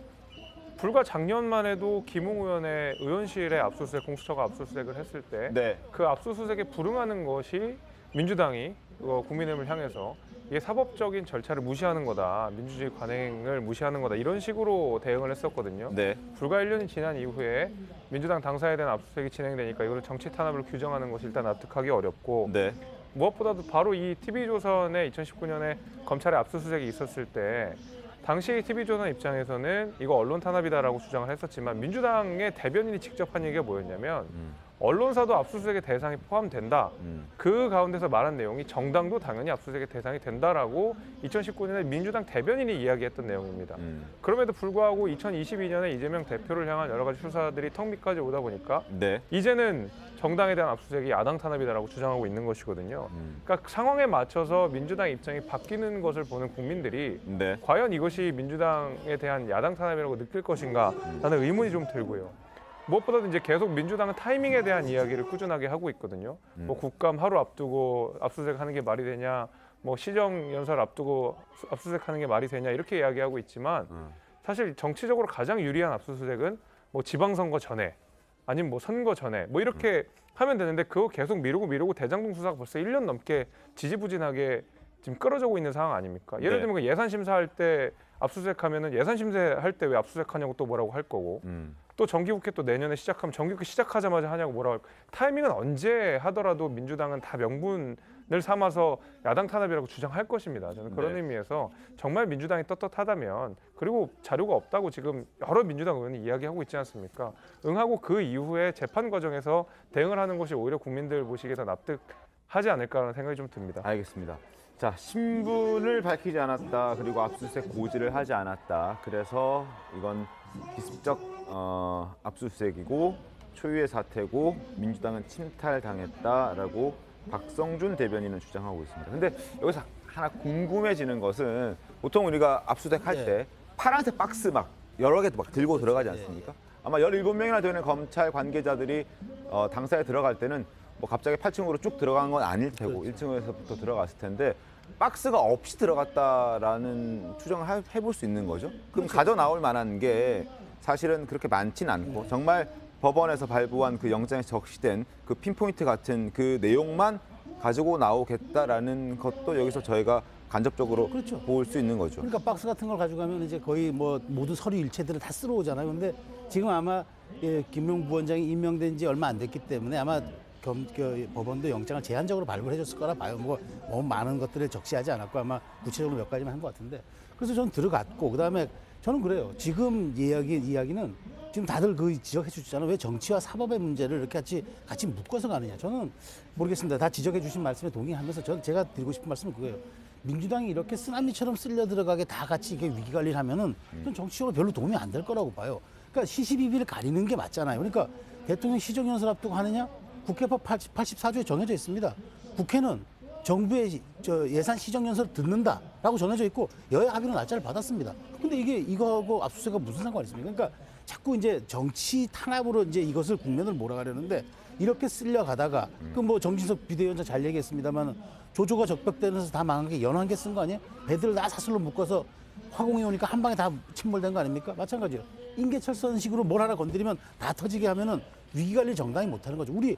불과 작년만 해도 김웅 의원의 의원실에 압수수색, 공수처가 압수수색을 했을 때 네. 그 압수수색에 불응하는 것이 민주당이 국민의힘을 향해서 이게 사법적인 절차를 무시하는 거다, 민주주의 관행을 무시하는 거다, 이런 식으로 대응을 했었거든요. 네. 불과 1년이 지난 이후에 민주당 당사에 대한 압수수색이 진행되니까 이거를 정치 탄압으로 규정하는 것이 일단 납득하기 어렵고, 네. 무엇보다도 바로 이 TV조선의 2019년에 검찰의 압수수색이 있었을 때 당시 TV조선 입장에서는 이거 언론 탄압이다라고 주장을 했었지만, 민주당의 대변인이 직접 한 얘기가 뭐였냐면 언론사도 압수수색의 대상이 포함된다. 그 가운데서 말한 내용이 정당도 당연히 압수수색의 대상이 된다라고 2019년에 민주당 대변인이 이야기했던 내용입니다. 그럼에도 불구하고 2022년에 이재명 대표를 향한 여러 가지 수사들이 턱 밑까지 오다 보니까 네. 이제는 정당에 대한 압수수색이 야당 탄압이다라고 주장하고 있는 것이거든요. 그러니까 상황에 맞춰서 민주당 입장이 바뀌는 것을 보는 국민들이 네. 과연 이것이 민주당에 대한 야당 탄압이라고 느낄 것인가 라는 의문이 좀 들고요. 무엇보다도 이제 계속 민주당은 타이밍에 대한 이야기를 꾸준하게 하고 있거든요. 뭐 국감 하루 앞두고 압수수색하는 게 말이 되냐, 뭐 시정 연설 앞두고 압수수색하는 게 말이 되냐, 이렇게 이야기하고 있지만 사실 정치적으로 가장 유리한 압수수색은 뭐 지방선거 전에 아니면 뭐 선거 전에 뭐 이렇게 하면 되는데, 그거 계속 미루고 대장동 수사가 벌써 1년 넘게 지지부진하게 지금 끌어져고 있는 상황 아닙니까? 예를 네. 들면 그 예산 심사할 때 압수수색하면은 예산 심사할 때 왜 압수수색하냐고 또 뭐라고 할 거고, 또 정기국회 또 내년에 시작하면 정기국회 시작하자마자 하냐고 뭐라고 할 거고, 타이밍은 언제 하더라도 민주당은 다 명분을 삼아서 야당 탄압이라고 주장할 것입니다. 저는 그런 네. 의미에서 정말 민주당이 떳떳하다면, 그리고 자료가 없다고 지금 여러 민주당 의원이 이야기하고 있지 않습니까? 응하고 그 이후에 재판 과정에서 대응을 하는 것이 오히려 국민들 보시기에 더 납득하지 않을까라는 생각이 좀 듭니다. 알겠습니다. 자, 신분을 밝히지 않았다, 그리고 압수수색 고지를 하지 않았다. 그래서 이건 기습적 압수수색이고 초유의 사태고 민주당은 침탈당했다라고 박성준 대변인은 주장하고 있습니다. 근데 여기서 하나 궁금해지는 것은, 보통 우리가 압수수색할 네. 때 파란색 박스 막 여러 개 막 들고 들어가지 않습니까? 아마 17명이나 되는 검찰 관계자들이 당사에 들어갈 때는 뭐 갑자기 8층으로 쭉 들어간 건 아닐 테고, 그렇죠. 1층에서부터 들어갔을 텐데 박스가 없이 들어갔다라는 추정을 해볼 수 있는 거죠. 그럼 가져 나올 만한 게 사실은 그렇게 많지는 않고, 정말 법원에서 발부한 그 영장에 적시된 그 핀포인트 같은 그 내용만 가지고 나오겠다라는 것도 여기서 저희가 간접적으로 그렇죠. 볼 수 있는 거죠. 그러니까 박스 같은 걸 가져가면 이제 거의 뭐 모든 서류 일체들을 다 쓸어 오잖아요. 근데 지금 아마 김용 부원장이 임명된 지 얼마 안 됐기 때문에 아마 법원도 영장을 제한적으로 발부를 해줬을 거라 봐요. 뭐 많은 것들을 적시하지 않았고 아마 구체적으로 몇 가지만 한 것 같은데, 그래서 저는 들어갔고, 그다음에 저는 그래요. 지금 이야기는 지금 다들 그 지적해 주잖아요. 왜 정치와 사법의 문제를 이렇게 같이 묶어서 가느냐. 저는 모르겠습니다. 다 지적해 주신 말씀에 동의하면서 제가 드리고 싶은 말씀은 그거예요. 민주당이 이렇게 쓰나미처럼 쓸려 들어가게 다 같이 이게 위기 관리를 하면은 전 정치적으로 별로 도움이 안 될 거라고 봐요. 그러니까 시시비비를 가리는 게 맞잖아요. 그러니까 대통령 시정연설 앞두고 하느냐? 국회법 84조에 정해져 있습니다. 국회는 정부의 예산 시정연설을 듣는다라고 정해져 있고 여야 합의로 날짜를 받았습니다. 근데 이거하고 압수수색과 무슨 상관이 있습니까? 그러니까 자꾸 이제 정치 탄압으로 이제 이것을 국면을 몰아가려는데, 이렇게 쓸려가다가 그 뭐 정진석 비대위원장 잘 얘기했습니다만 조조가 적벽되면서 다 망한 게 연한 게 쓴 거 아니에요? 배들 다 사슬로 묶어서 화공이 오니까 한 방에 다 침몰된 거 아닙니까? 마찬가지예요. 인계철선식으로 뭘 하나 건드리면 다 터지게 하면은 위기관리 정당이 못하는 거죠. 우리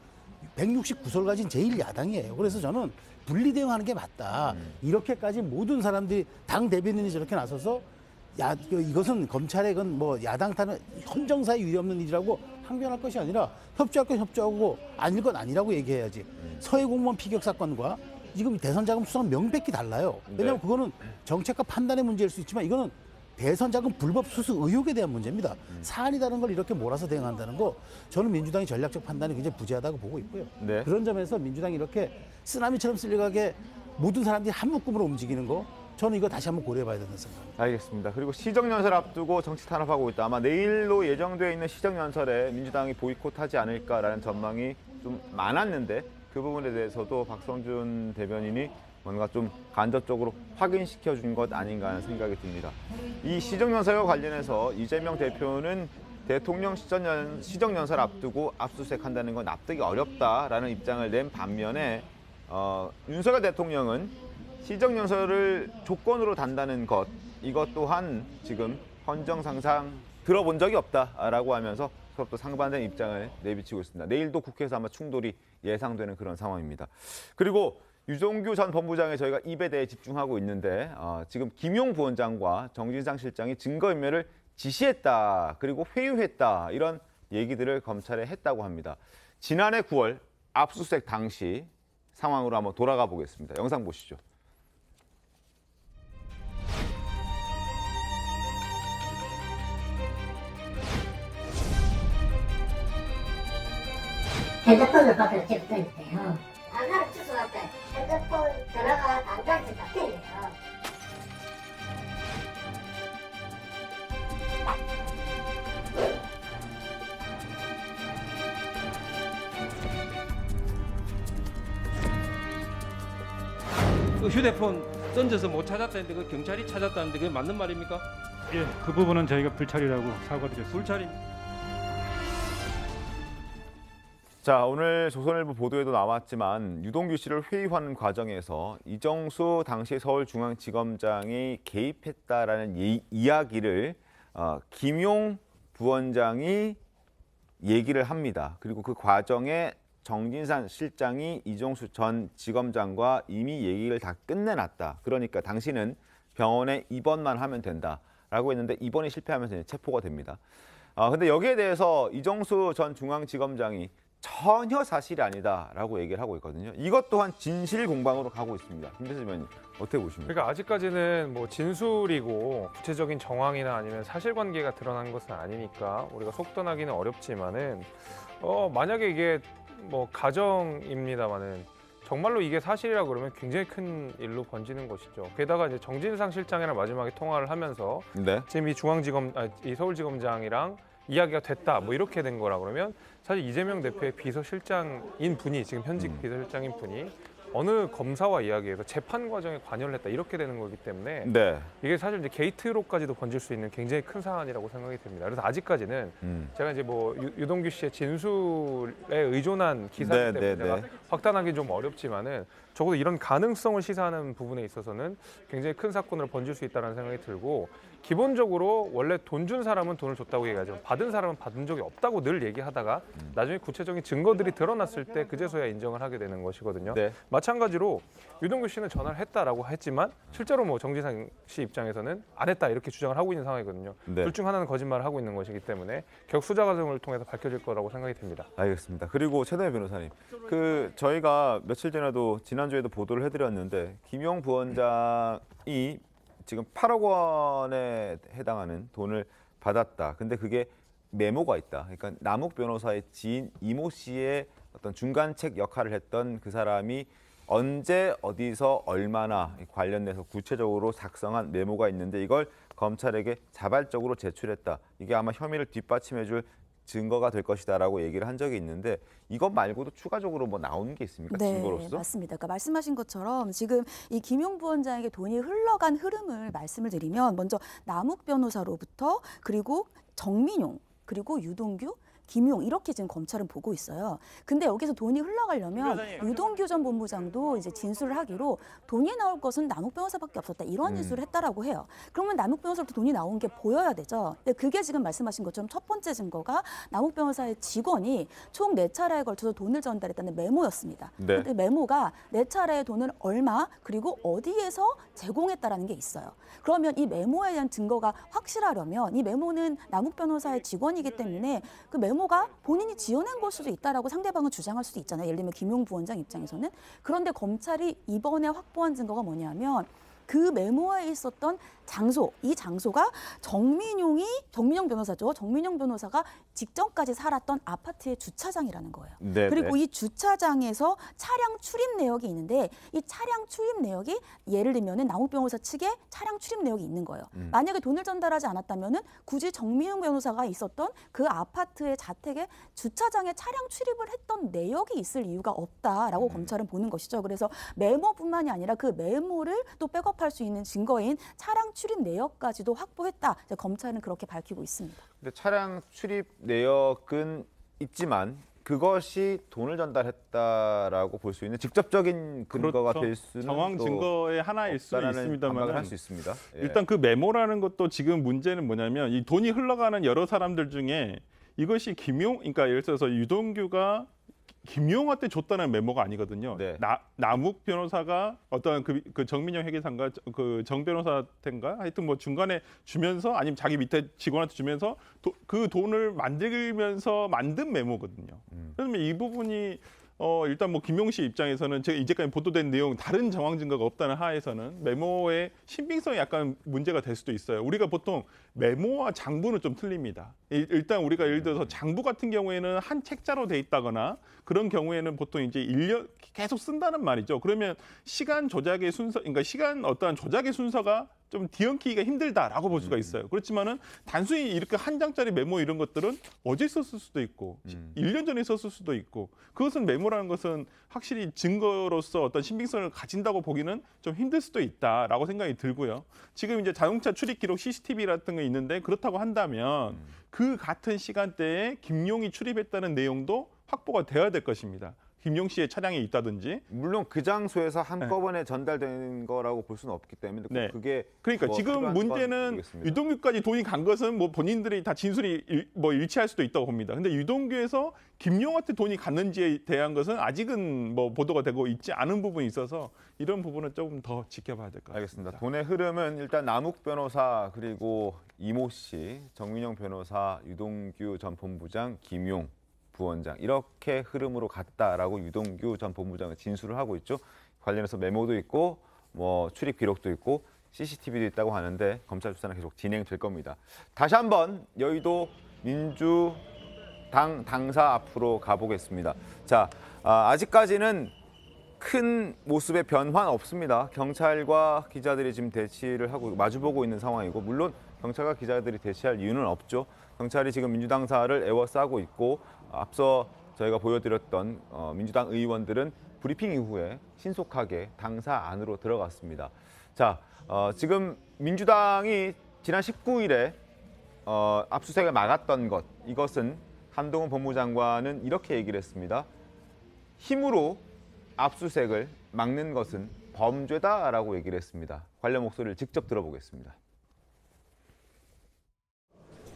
169석 가진 제1야당이에요. 그래서 저는 분리대응하는 게 맞다. 이렇게까지 모든 사람들이 당 대변인이 저렇게 나서서 이것은 검찰의 뭐 야당 탄압, 헌정사에 유리 없는 일이라고 항변할 것이 아니라 협조할 건 협조하고 아닐 건 아니라고 얘기해야지. 서해 공무원 피격 사건과 지금 대선 자금 수사는 명백히 달라요. 왜냐하면 그거는 정책과 판단의 문제일 수 있지만 이거는 대선 자금 불법 수수 의혹에 대한 문제입니다. 사안이라는 걸 이렇게 몰아서 대응한다는 거 저는 민주당의 전략적 판단이 굉장히 부재하다고 보고 있고요. 네. 그런 점에서 민주당이 이렇게 쓰나미처럼 쓸려가게 모든 사람들이 한 묶음으로 움직이는 거 저는 이거 다시 한번 고려해봐야 된다는 생각입니다. 알겠습니다. 그리고 시정연설 앞두고 정치 탄압하고 있다. 아마 내일로 예정되어 있는 시정연설에 민주당이 보이콧하지 않을까라는 전망이 좀 많았는데 그 부분에 대해서도 박성준 대변인이 뭔가 좀 간접적으로 확인시켜 준 것 아닌가 하는 생각이 듭니다. 이 시정연설과 관련해서 이재명 대표는 대통령 시정연설 앞두고 압수수색한다는 건 납득이 어렵다라는 입장을 낸 반면에 윤석열 대통령은 시정연설을 조건으로 단다는 것, 이것 또한 지금 헌정상상 들어본 적이 없다라고 하면서 서로 또 상반된 입장을 내비치고 있습니다. 내일도 국회에서 아마 충돌이 예상되는 그런 상황입니다. 그리고 유동규 전 법무장에 저희가 입에 대해 집중하고 있는데 지금 김용 부원장과 정진상 실장이 증거인멸을 지시했다, 그리고 회유했다, 이런 얘기들을 검찰에 했다고 합니다. 지난해 9월 압수수색 당시 상황으로 한번 돌아가 보겠습니다. 영상 보시죠. 핸드폰을 밖에 찍고 있대요. 안 가르쳐서 왔대. 핸드폰 전화가 안 가르쳐 잡혀있네요. 그 휴대폰 던져서 못 찾았다는데 그 경찰이 찾았다는데 그게 맞는 말입니까? 예, 그 부분은 저희가 불찰이라고 사과드렸습니다. 불찰이. 자, 오늘 조선일보 보도에도 나왔지만 유동규 씨를 회유하는 과정에서 이정수 당시 서울중앙지검장이 개입했다라는 이야기를 김용 부원장이 얘기를 합니다. 그리고 그 과정에 정진상 실장이 이정수 전 지검장과 이미 얘기를 다 끝내놨다. 그러니까 당신은 병원에 입원만 하면 된다라고 했는데 입원이 실패하면서 이제 체포가 됩니다. 근데 여기에 대해서 이정수 전 중앙지검장이 전혀 사실이 아니다라고 얘기를 하고 있거든요. 이것 또한 진실 공방으로 가고 있습니다. 김대수 의원님 어떻게 보십니까? 그러니까 아직까지는 뭐 진술이고 구체적인 정황이나 아니면 사실관계가 드러난 것은 아니니까 우리가 속단하기는 어렵지만은 만약에 이게 뭐 가정입니다만은 정말로 이게 사실이라고 그러면 굉장히 큰 일로 번지는 것이죠. 게다가 이제 정진상 실장이랑 마지막에 통화를 하면서 네. 지금 이 서울지검장이랑 이야기가 됐다 뭐 이렇게 된 거라 그러면 사실 이재명 대표의 비서실장인 분이 지금 현직 비서실장인 분이 어느 검사와 이야기해서 재판 과정에 관여를 했다 이렇게 되는 거기 때문에 네. 이게 사실 이제 게이트로까지도 번질 수 있는 굉장히 큰 사안이라고 생각이 됩니다. 그래서 아직까지는 제가 이제 뭐 유동규 씨의 진술에 의존한 기사이기 네, 때문에 네, 제가 네. 확단하기 좀 어렵지만은 적어도 이런 가능성을 시사하는 부분에 있어서는 굉장히 큰 사건으로 번질 수 있다는 생각이 들고 기본적으로 원래 돈 준 사람은 돈을 줬다고 얘기하죠. 받은 사람은 받은 적이 없다고 늘 얘기하다가 나중에 구체적인 증거들이 드러났을 때 그제서야 인정을 하게 되는 것이거든요. 네. 마찬가지로 유동규 씨는 전화를 했다라고 했지만 실제로 뭐 정진상 씨 입장에서는 안 했다 이렇게 주장을 하고 있는 상황이거든요. 네. 둘 중 하나는 거짓말을 하고 있는 것이기 때문에 결국 수사 과정을 통해서 밝혀질 거라고 생각이 듭니다. 알겠습니다. 그리고 최동희 변호사님, 저희가 며칠 전에도 지난주에도 보도를 해드렸는데 김용 부원장이 지금 8억 원에 해당하는 돈을 받았다. 근데 그게 메모가 있다. 그러니까 남욱 변호사의 지인 이모 씨의 어떤 중간책 역할을 했던 그 사람이 언제 어디서 얼마나 관련돼서 구체적으로 작성한 메모가 있는데 이걸 검찰에게 자발적으로 제출했다. 이게 아마 혐의를 뒷받침해줄 증거가 될 것이다라고 얘기를 한 적이 있는데 이것 말고도 추가적으로 뭐 나오는 게 있습니까? 네, 증거로서? 맞습니다. 그러니까 말씀하신 것처럼 지금 이 김용 부원장에게 돈이 흘러간 흐름을 말씀을 드리면 먼저 남욱 변호사로부터 그리고 정민용 그리고 유동규 김용 이렇게 지금 검찰은 보고 있어요. 근데 여기서 돈이 흘러가려면 유동규 전 본부장도 이제 진술을 하기로 돈이 나올 것은 남욱 변호사밖에 없었다 이런 진술을 했다라고 해요. 그러면 남욱 변호사로부터 돈이 나온 게 보여야 되죠. 근데 그게 지금 말씀하신 것처럼 첫 번째 증거가 남욱 변호사의 직원이 총 4차례에 걸쳐서 돈을 전달했다는 메모였습니다. 네. 근데 메모가 4차례의 돈을 얼마 그리고 어디에서 제공했다라는 게 있어요. 그러면 이 메모에 대한 증거가 확실하려면 이 메모는 남욱 변호사의 직원이기 때문에 그 메모가 본인이 지어낸 걸 수도 있다라고 상대방은 주장할 수도 있잖아요. 예를 들면 김용 부원장 입장에서는. 그런데 검찰이 이번에 확보한 증거가 뭐냐면 그 메모에 있었던 장소, 이 장소가 정민용 변호사죠. 정민용 변호사가 직전까지 살았던 아파트의 주차장이라는 거예요. 네, 그리고 네. 이 주차장에서 차량 출입 내역이 있는데 이 차량 출입 내역이 예를 들면은 남욱 변호사 측에 차량 출입 내역이 있는 거예요. 만약에 돈을 전달하지 않았다면은 굳이 정민용 변호사가 있었던 그 아파트의 자택에 주차장에 차량 출입을 했던 내역이 있을 이유가 없다라고 검찰은 보는 것이죠. 그래서 메모뿐만이 아니라 그 메모를 또 백업할 수 있는 증거인 차량 출입 내역까지도 확보했다. 이제 검찰은 그렇게 밝히고 있습니다. 근데 차량 출입 내역은 있지만 그것이 돈을 전달했다라고 볼 수 있는 직접적인 근거가 될 수는 정황 또 증거의 하나일 수 없다라는 있습니다만 반박을 할 수 있습니다. 예. 일단 그 메모라는 것도 지금 문제는 뭐냐면 이 돈이 흘러가는 여러 사람들 중에 이것이 그러니까 예를 들어서 유동규가 김용한테 줬다는 메모가 아니거든요. 네. 남욱 변호사가 어떤 그 정민영 회계사인가 그 정 변호사한테인가 하여튼 뭐 중간에 주면서 아니면 자기 밑에 직원한테 주면서 그 돈을 만들면서 만든 메모거든요. 그러면 이 부분이 일단 뭐 김용 씨 입장에서는 제가 이제까지 보도된 내용 다른 정황 증거가 없다는 하에서는 메모의 신빙성이 약간 문제가 될 수도 있어요. 우리가 보통 메모와 장부는 좀 틀립니다. 일단 우리가 예를 들어서 장부 같은 경우에는 한 책자로 돼 있다거나 그런 경우에는 보통 이제 1년 계속 쓴다는 말이죠. 그러면 시간 조작의 순서, 그러니까 시간 어떠한 조작의 순서가 좀 뒤엉키기가 힘들다라고 볼 수가 있어요. 그렇지만은 단순히 이렇게 한 장짜리 메모 이런 것들은 어제 썼을 수도 있고 1년 전에 썼을 수도 있고 그것은 메모라는 것은 확실히 증거로서 어떤 신빙성을 가진다고 보기는 좀 힘들 수도 있다라고 생각이 들고요. 지금 이제 자동차 출입 기록 CCTV 같은 거 있는데 그렇다고 한다면 그 같은 시간대에 김용이 출입했다는 내용도 확보가 되어야 될 것입니다. 김용 씨의 차량에 있다든지. 물론 그 장소에서 한꺼번에 전달된 거라고 볼 수는 없기 때문에 네. 그게 그러니까 뭐 지금 필요한 문제는 모르겠습니다. 유동규까지 돈이 간 것은 뭐 본인들이 다 진술이 일치할 수도 있다고 봅니다. 근데 유동규에서 김용한테 돈이 갔는지에 대한 것은 아직은 뭐 보도가 되고 있지 않은 부분이 있어서 이런 부분은 조금 더 지켜봐야 될 것 같습니다. 알겠습니다. 돈의 흐름은 일단 남욱 변호사 그리고 이모 씨, 정민영 변호사, 유동규 전 본부장, 김용 부원장 이렇게 흐름으로 갔다라고 유동규 전 본부장은 진술을 하고 있죠. 관련해서 메모도 있고 뭐 출입 기록도 있고 CCTV도 있다고 하는데 검찰 수사는 계속 진행될 겁니다. 다시 한번 여의도 민주당 당사 앞으로 가보겠습니다. 자, 아직까지는 큰 모습의 변화는 없습니다. 경찰과 기자들이 지금 대치를 하고 마주보고 있는 상황이고 물론 경찰과 기자들이 대치할 이유는 없죠. 경찰이 지금 민주당사를 에워싸고 있고 앞서 저희가 보여드렸던 민주당 의원들은 브리핑 이후에 신속하게 당사 안으로 들어갔습니다. 자, 지금 민주당이 지난 19일에 압수수색을 막았던 것, 이것은 한동훈 법무장관은 이렇게 얘기를 했습니다. 힘으로 압수수색을 막는 것은 범죄다라고 얘기를 했습니다. 관련 목소리를 직접 들어보겠습니다.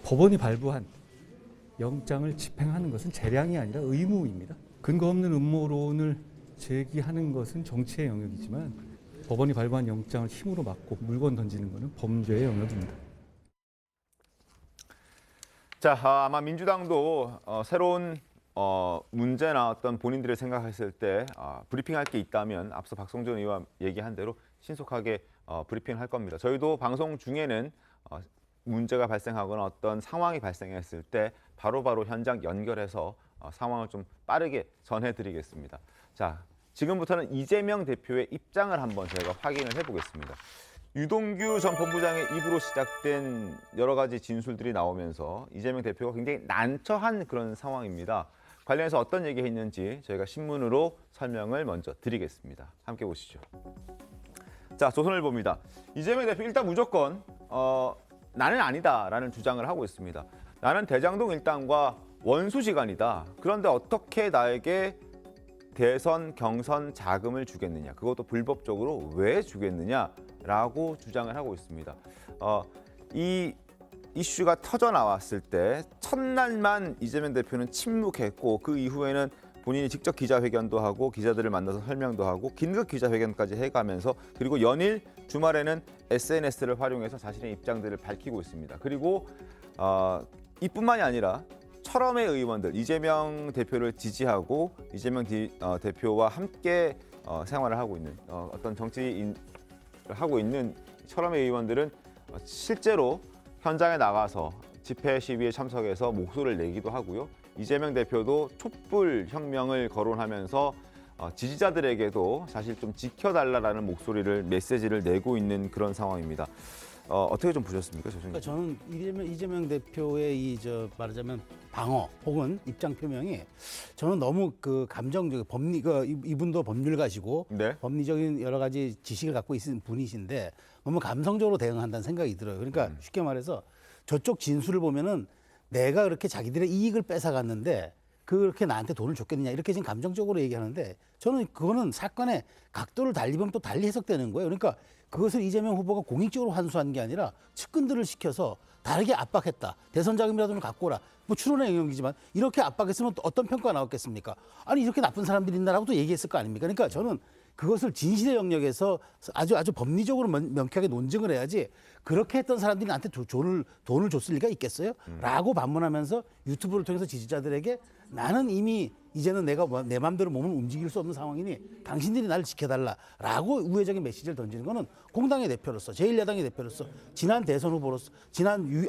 법원이 발부한 영장을 집행하는 것은 재량이 아니라 의무입니다. 근거 없는 음모론을 제기하는 것은 정치의 영역이지만 법원이 발부한 영장을 힘으로 막고 물건 던지는 것은 범죄의 영역입니다. 자, 아마 민주당도 새로운 문제나 어떤 본인들이 생각했을 때 브리핑할 게 있다면 앞서 박성준 의원 얘기한 대로 신속하게 브리핑을 할 겁니다. 저희도 방송 중에는 문제가 발생하거나 어떤 상황이 발생했을 때 바로바로 현장 연결해서 상황을 좀 빠르게 전해드리겠습니다. 자, 지금부터는 이재명 대표의 입장을 한번 저희가 확인을 해보겠습니다. 유동규 전 본부장의 입으로 시작된 여러 가지 진술들이 나오면서 이재명 대표가 굉장히 난처한 그런 상황입니다. 관련해서 어떤 얘기했는지 저희가 신문으로 설명을 먼저 드리겠습니다. 함께 보시죠. 자, 조선일보입니다. 이재명 대표 일단 무조건 나는 아니다라는 주장을 하고 있습니다. 나는 대장동 일당과 원수지간이다. 그런데 어떻게 나에게 대선 경선 자금을 주겠느냐. 그것도 불법적으로 왜 주겠느냐라고 주장을 하고 있습니다. 이 이슈가 터져 나왔을 때 첫날만 이재명 대표는 침묵했고 그 이후에는 본인이 직접 기자회견도 하고 기자들을 만나서 설명도 하고 긴급 기자회견까지 해가면서 그리고 연일 주말에는 SNS를 활용해서 자신의 입장들을 밝히고 있습니다. 그리고 이뿐만이 아니라 철험의 의원들, 이재명 대표를 지지하고 이재명 대표와 함께 생활을 하고 있는 어떤 정치인 하고 있는 철험의 의원들은 실제로 현장에 나가서 집회 시위에 참석해서 목소리를 내기도 하고요. 이재명 대표도 촛불 혁명을 거론하면서 지지자들에게도 사실 좀 지켜달라라는 목소리를 메시지를 내고 있는 그런 상황입니다. 어떻게 좀 보셨습니까, 그러니까 저는 이재명 대표의 말하자면 방어 혹은 입장 표명이 저는 너무 그 감정적 이분도 법률가시고 네. 법리적인 여러 가지 지식을 갖고 있는 분이신데 너무 감성적으로 대응한다는 생각이 들어요. 그러니까 쉽게 말해서 저쪽 진술을 보면은 내가 그렇게 자기들의 이익을 뺏어갔는데 그렇게 나한테 돈을 줬겠느냐 이렇게 지금 감정적으로 얘기하는데 저는 그거는 사건의 각도를 달리 보면 또 달리 해석되는 거예요. 그러니까 그것을 이재명 후보가 공익적으로 환수한 게 아니라 측근들을 시켜서 다르게 압박했다. 대선 자금이라도 좀 갖고 오라. 뭐 추론의 영역이지만 이렇게 압박했으면 또 어떤 평가가 나왔겠습니까? 아니 이렇게 나쁜 사람들이 있나라고 또 얘기했을 거 아닙니까? 그러니까 저는 그것을 진실의 영역에서 아주 법리적으로 명쾌하게 논증을 해야지 그렇게 했던 사람들이 나한테 돈을 줬을 리가 있겠어요? 라고 반문하면서 유튜브를 통해서 지지자들에게 나는 이미 이제는 내가 내 마음대로 몸을 움직일 수 없는 상황이니 당신들이 나를 지켜달라라고 우회적인 메시지를 던지는 거는 공당의 대표로서 제1야당의 대표로서 지난 대선 후보로서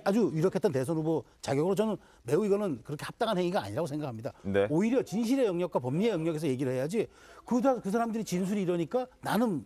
아주 유력했던 대선 후보 자격으로 저는 매우 이거는 그렇게 합당한 행위가 아니라고 생각합니다. 네. 오히려 진실의 영역과 법리의 영역에서 얘기를 해야지 그 사람들이 진술이 이러니까 나는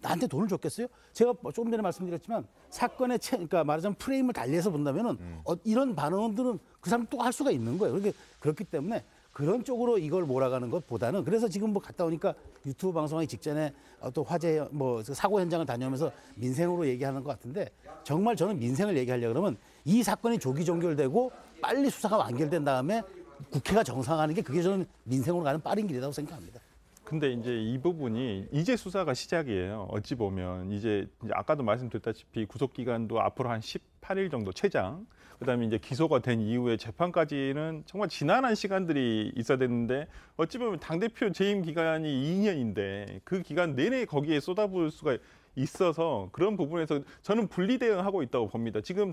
나한테 돈을 줬겠어요? 제가 조금 전에 말씀드렸지만 사건의 그러니까 말하자면 프레임을 달리해서 본다면은 이런 반응들은 그 사람 또 할 수가 있는 거예요. 그렇기 때문에 그런 쪽으로 이걸 몰아가는 것보다는 그래서 지금 뭐 갔다 오니까 유튜브 방송하기 직전에 또 화재 사고 현장을 다녀오면서 민생으로 얘기하는 것 같은데 정말 저는 민생을 얘기하려고 그러면 이 사건이 조기 종결되고 빨리 수사가 완결된 다음에 국회가 정상화하는 게 그게 저는 민생으로 가는 빠른 길이라고 생각합니다. 근데 이제 이 부분이 이제 수사가 시작이에요. 어찌 보면 이제 아까도 말씀드렸다시피 구속 기간도 앞으로 한 18일 정도 최장. 그다음에 이제 기소가 된 이후에 재판까지는 정말 지난한 시간들이 있어야 되는데 어찌 보면 당대표 재임 기간이 2년인데 그 기간 내내 거기에 쏟아부을 수가 있어서 그런 부분에서 저는 분리 대응하고 있다고 봅니다. 지금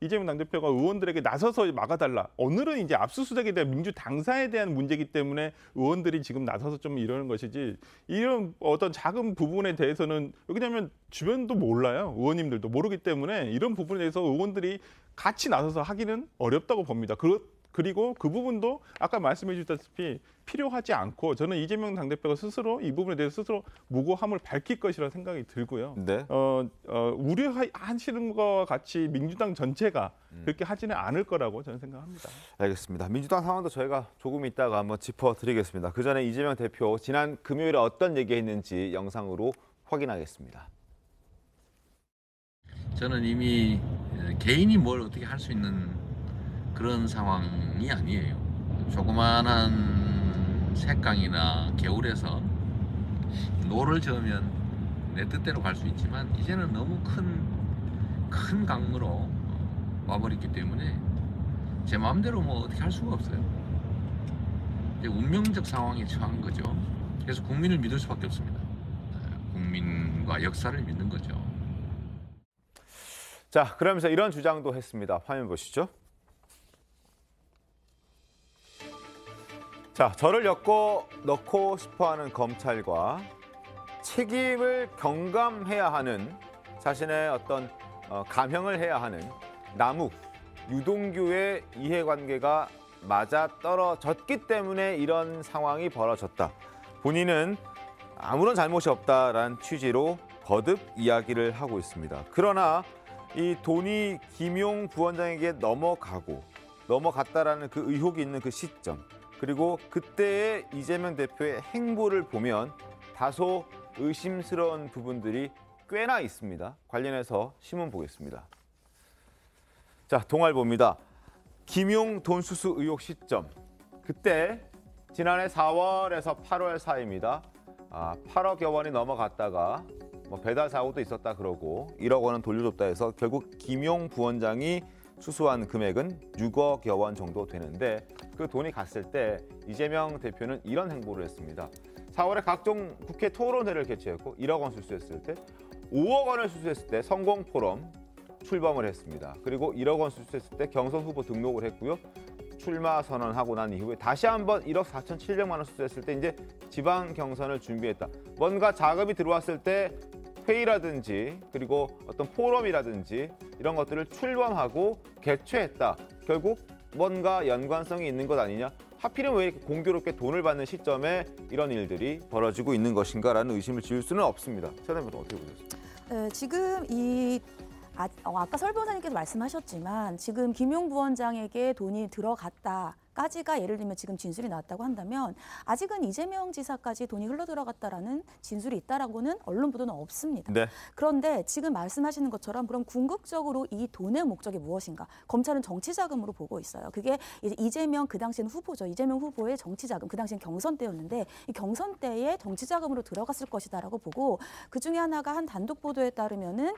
이재명 당대표가 의원들에게 나서서 막아달라. 오늘은 이제 압수수색에 대한 민주 당사에 대한 문제이기 때문에 의원들이 지금 나서서 좀 이러는 것이지 이런 어떤 작은 부분에 대해서는 왜냐하면 주변도 몰라요. 의원님들도 모르기 때문에 이런 부분에 대해서 의원들이 같이 나서서 하기는 어렵다고 봅니다. 그리고 그 부분도 아까 말씀해 주셨다시피 필요하지 않고 저는 이재명 당대표가 스스로 이 부분에 대해서 스스로 무고함을 밝힐 것이라 생각이 들고요. 네. 우려하시는 것과 같이 민주당 전체가 그렇게 하지는 않을 거라고 저는 생각합니다. 알겠습니다. 민주당 상황도 저희가 조금 있다가 한번 짚어드리겠습니다. 그 전에 이재명 대표 지난 금요일에 어떤 얘기했는지 영상으로 확인하겠습니다. 저는 이미 개인이 뭘 어떻게 할 수 있는 그런 상황이 아니에요. 조그마한 색강이나 개울에서 노를 저으면 내 뜻대로 갈 수 있지만 이제는 너무 큰 강으로 와버렸기 때문에 제 마음대로 뭐 어떻게 할 수가 없어요. 이제 운명적 상황에 처한 거죠. 그래서 국민을 믿을 수밖에 없습니다. 국민과 역사를 믿는 거죠. 자, 그러면서 이런 주장도 했습니다. 화면 보시죠. 자, 저를 넣고 싶어하는 검찰과 책임을 경감해야 하는 자신의 어떤 감형을 해야 하는 남욱, 유동규의 이해관계가 맞아떨어졌기 때문에 이런 상황이 벌어졌다. 본인은 아무런 잘못이 없다라는 취지로 거듭 이야기를 하고 있습니다. 그러나 이 돈이 김용 부원장에게 넘어갔다라는 그 의혹이 있는 그 시점, 그리고 그때의 이재명 대표의 행보를 보면 다소 의심스러운 부분들이 꽤나 있습니다. 관련해서 신문 보겠습니다. 자, 동아일보입니다. 김용 돈 수수 의혹 시점. 그때 지난해 4월에서 8월 사이입니다. 8억여 원이 넘어갔다가 뭐 배달 사고도 있었다 그러고 1억 원은 돌려줬다 해서 결국 김용 부원장이 수수한 금액은 6억여 원 정도 되는데 그 돈이 갔을 때 이재명 대표는 이런 행보를 했습니다. 4월에 각종 국회 토론회를 개최했고 1억 원 수수했을 때 5억 원을 수수했을 때 성공 포럼 출범을 했습니다. 그리고 1억 원 수수했을 때 경선 후보 등록을 했고요. 출마 선언하고 난 이후에 다시 한번 1억 4,700만 원 수수했을 때 이제 지방 경선을 준비했다. 뭔가 자금이 들어왔을 때 회의라든지 그리고 어떤 포럼이라든지 이런 것들을 출범하고 개최했다. 결국 뭔가 연관성이 있는 것 아니냐? 하필이면 왜 이렇게 공교롭게 돈을 받는 시점에 이런 일들이 벌어지고 있는 것인가라는 의심을 지울 수는 없습니다. 차장님 어떻게 보셨습니까? 네, 지금 아까 설 변호사님께서 말씀하셨지만 지금 김용 부원장에게 돈이 들어갔다까지가 예를 들면 지금 진술이 나왔다고 한다면 아직은 이재명 지사까지 돈이 흘러 들어갔다라는 진술이 있다라고는 언론 보도는 없습니다. 네. 그런데 지금 말씀하시는 것처럼 그럼 궁극적으로 이 돈의 목적이 무엇인가? 검찰은 정치 자금으로 보고 있어요. 그게 이제 이재명 그 당시에는 후보죠. 이재명 후보의 정치 자금 그 당시엔 경선 때였는데 이 경선 때에 정치 자금으로 들어갔을 것이다라고 보고 그 중에 하나가 한 단독 보도에 따르면은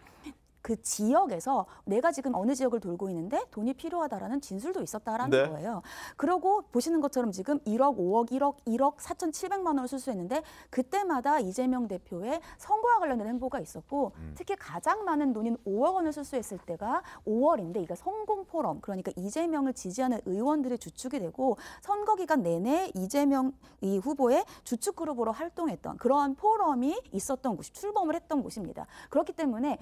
그 지역에서 내가 지금 어느 지역을 돌고 있는데 돈이 필요하다라는 진술도 있었다라는 네. 거예요. 그러고 보시는 것처럼 지금 1억, 5억, 1억 4,700만 원을 수수했는데 그때마다 이재명 대표의 선거와 관련된 행보가 있었고 특히 가장 많은 돈인 5억 원을 수수했을 때가 5월인데 이게 성공 포럼 그러니까 이재명을 지지하는 의원들의 주축이 되고 선거 기간 내내 이재명 이 후보의 주축 그룹으로 활동했던 그러한 포럼이 있었던 곳이 출범을 했던 곳입니다. 그렇기 때문에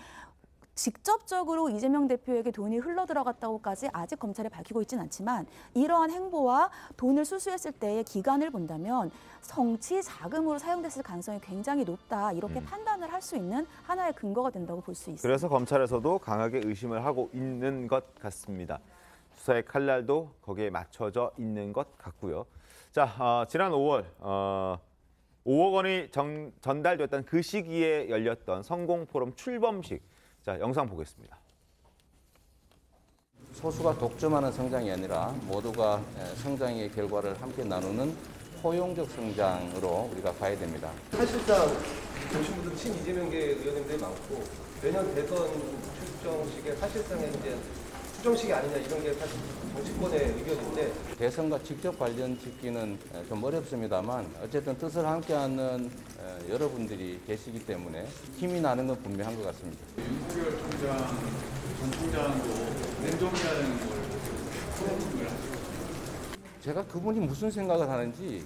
직접적으로 이재명 대표에게 돈이 흘러 들어갔다고까지 아직 검찰에 밝히고 있지는 않지만 이러한 행보와 돈을 수수했을 때의 기간을 본다면 정치 자금으로 사용됐을 가능성이 굉장히 높다 이렇게 판단을 할 수 있는 하나의 근거가 된다고 볼 수 있습니다. 그래서 검찰에서도 강하게 의심을 하고 있는 것 같습니다. 수사의 칼날도 거기에 맞춰져 있는 것 같고요. 자, 지난 5월 5억 원이 전달됐던 그 시기에 열렸던 성공포럼 출범식. 자, 영상 보겠습니다. 소수가 독점하는 성장이 아니라 모두가 성장의 결과를 함께 나누는 포용적 성장으로 우리가 가야 됩니다. 사실상 보신 분들 친이재명계 의원님들이 많고 매년 대선 출정식에 사실상의 이제 추정식이 아니냐 이런 게 사실 정치권의 의견인데 대선과 직접 관련 짓기는 좀 어렵습니다만 어쨌든 뜻을 함께하는 여러분들이 계시기 때문에 힘이 나는 건 분명한 것 같습니다. 윤석열 총장, 전 총장도 냉정이라는 걸 풀어주는 제가 그분이 무슨 생각을 하는지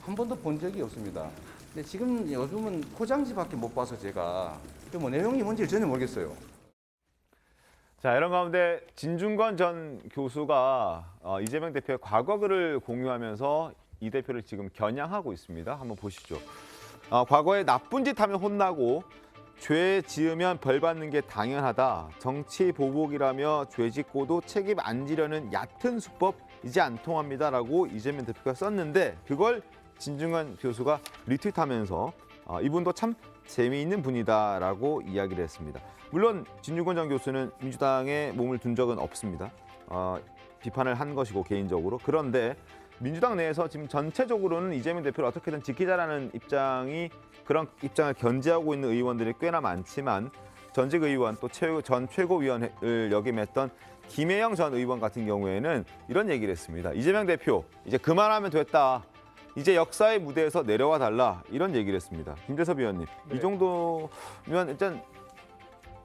한 번도 본 적이 없습니다. 근데 지금 요즘은 포장지밖에 못 봐서 제가 뭐 내용이 뭔지 전혀 모르겠어요. 자, 이런 가운데 진중권 전 교수가 이재명 대표의 과거 글을 공유하면서 이 대표를 지금 겨냥하고 있습니다. 한번 보시죠. 과거에 나쁜 짓 하면 혼나고 죄 지으면 벌 받는 게 당연하다. 정치 보복이라며 죄 짓고도 책임 안 지려는 얕은 수법 이제 안 통합니다라고 이재명 대표가 썼는데 그걸 진중권 교수가 리트윗하면서 이분도 참 재미있는 분이다라고 이야기를 했습니다. 물론 진중권 전 교수는 민주당에 몸을 둔 적은 없습니다. 비판을 한 것이고 개인적으로. 그런데 민주당 내에서 지금 전체적으로는 이재명 대표를 어떻게든 지키자라는 그런 입장을 견지하고 있는 의원들이 꽤나 많지만 전직 의원 또 전 최고위원을 역임했던 김혜영 전 의원 같은 경우에는 이런 얘기를 했습니다. 이재명 대표 이제 그만하면 됐다. 이제 역사의 무대에서 내려와 달라. 이런 얘기를 했습니다. 김재섭 의원님. 네. 이 정도면 일단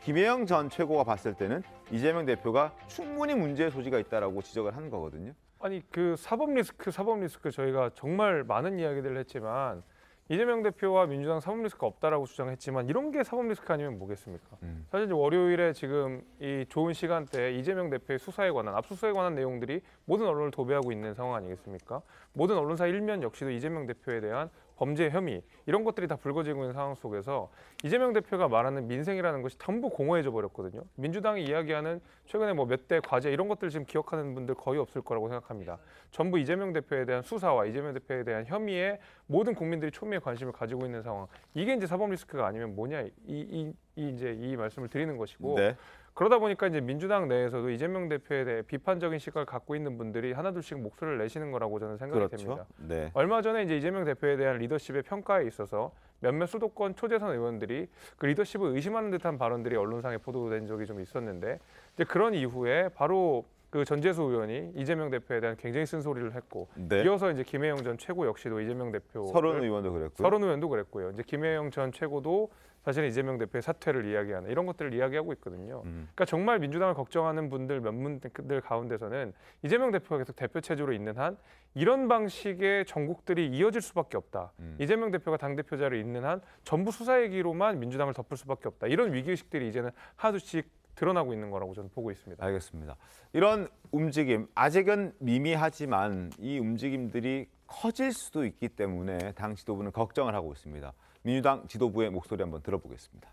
김혜영 전 최고가 봤을 때는 이재명 대표가 충분히 문제의 소지가 있다라고 지적을 한 거거든요. 아니 그 사법 리스크 저희가 정말 많은 이야기들을 했지만 이재명 대표와 민주당 사법 리스크가 없다라고 주장했지만 이런 게 사법 리스크 아니면 뭐겠습니까? 사실 이제 월요일에 지금 이 좋은 시간대에 이재명 대표의 수사에 관한 압수수색에 관한 내용들이 모든 언론을 도배하고 있는 상황 아니겠습니까? 모든 언론사 일면 역시도 이재명 대표에 대한 범죄 혐의 이런 것들이 다 불거지고 있는 상황 속에서 이재명 대표가 말하는 민생이라는 것이 전부 공허해져 버렸거든요. 민주당이 이야기하는 최근에 뭐 몇 대 과제 이런 것들 지금 기억하는 분들 거의 없을 거라고 생각합니다. 전부 이재명 대표에 대한 수사와 이재명 대표에 대한 혐의에 모든 국민들이 초미의 관심을 가지고 있는 상황. 이게 이제 사법 리스크가 아니면 뭐냐 이제 이 말씀을 드리는 것이고. 네. 그러다 보니까 이제 민주당 내에서도 이재명 대표에 대해 비판적인 시각을 갖고 있는 분들이 하나둘씩 목소리를 내시는 거라고 저는 생각이 그렇죠. 됩니다. 네. 얼마 전에 이제 이재명 대표에 대한 리더십의 평가에 있어서 몇몇 수도권 초재선 의원들이 그 리더십을 의심하는 듯한 발언들이 언론상에 보도된 적이 좀 있었는데 이제 그런 이후에 바로 그 전재수 의원이 이재명 대표에 대한 굉장히 쓴소리를 했고 네. 이어서 이제 김혜영 전 최고 역시도 이재명 대표 서른 의원도 그랬고요. 서른 의원도 그랬고요. 이제 김혜영 전 최고도 사실은 이재명 대표의 사퇴를 이야기하는 이런 것들을 이야기하고 있거든요. 그러니까 정말 민주당을 걱정하는 분들 몇 분들 가운데서는 이재명 대표가 계속 대표 체제로 있는 한 이런 방식의 전국들이 이어질 수밖에 없다. 이재명 대표가 당대표자를 있는 한 전부 수사 얘기로만 민주당을 덮을 수밖에 없다. 이런 위기의식들이 이제는 하나둘씩 드러나고 있는 거라고 저는 보고 있습니다. 알겠습니다. 이런 움직임 아직은 미미하지만 이 움직임들이 커질 수도 있기 때문에 당 지도부는 걱정을 하고 있습니다. 민주당 지도부의 목소리 한번 들어보겠습니다.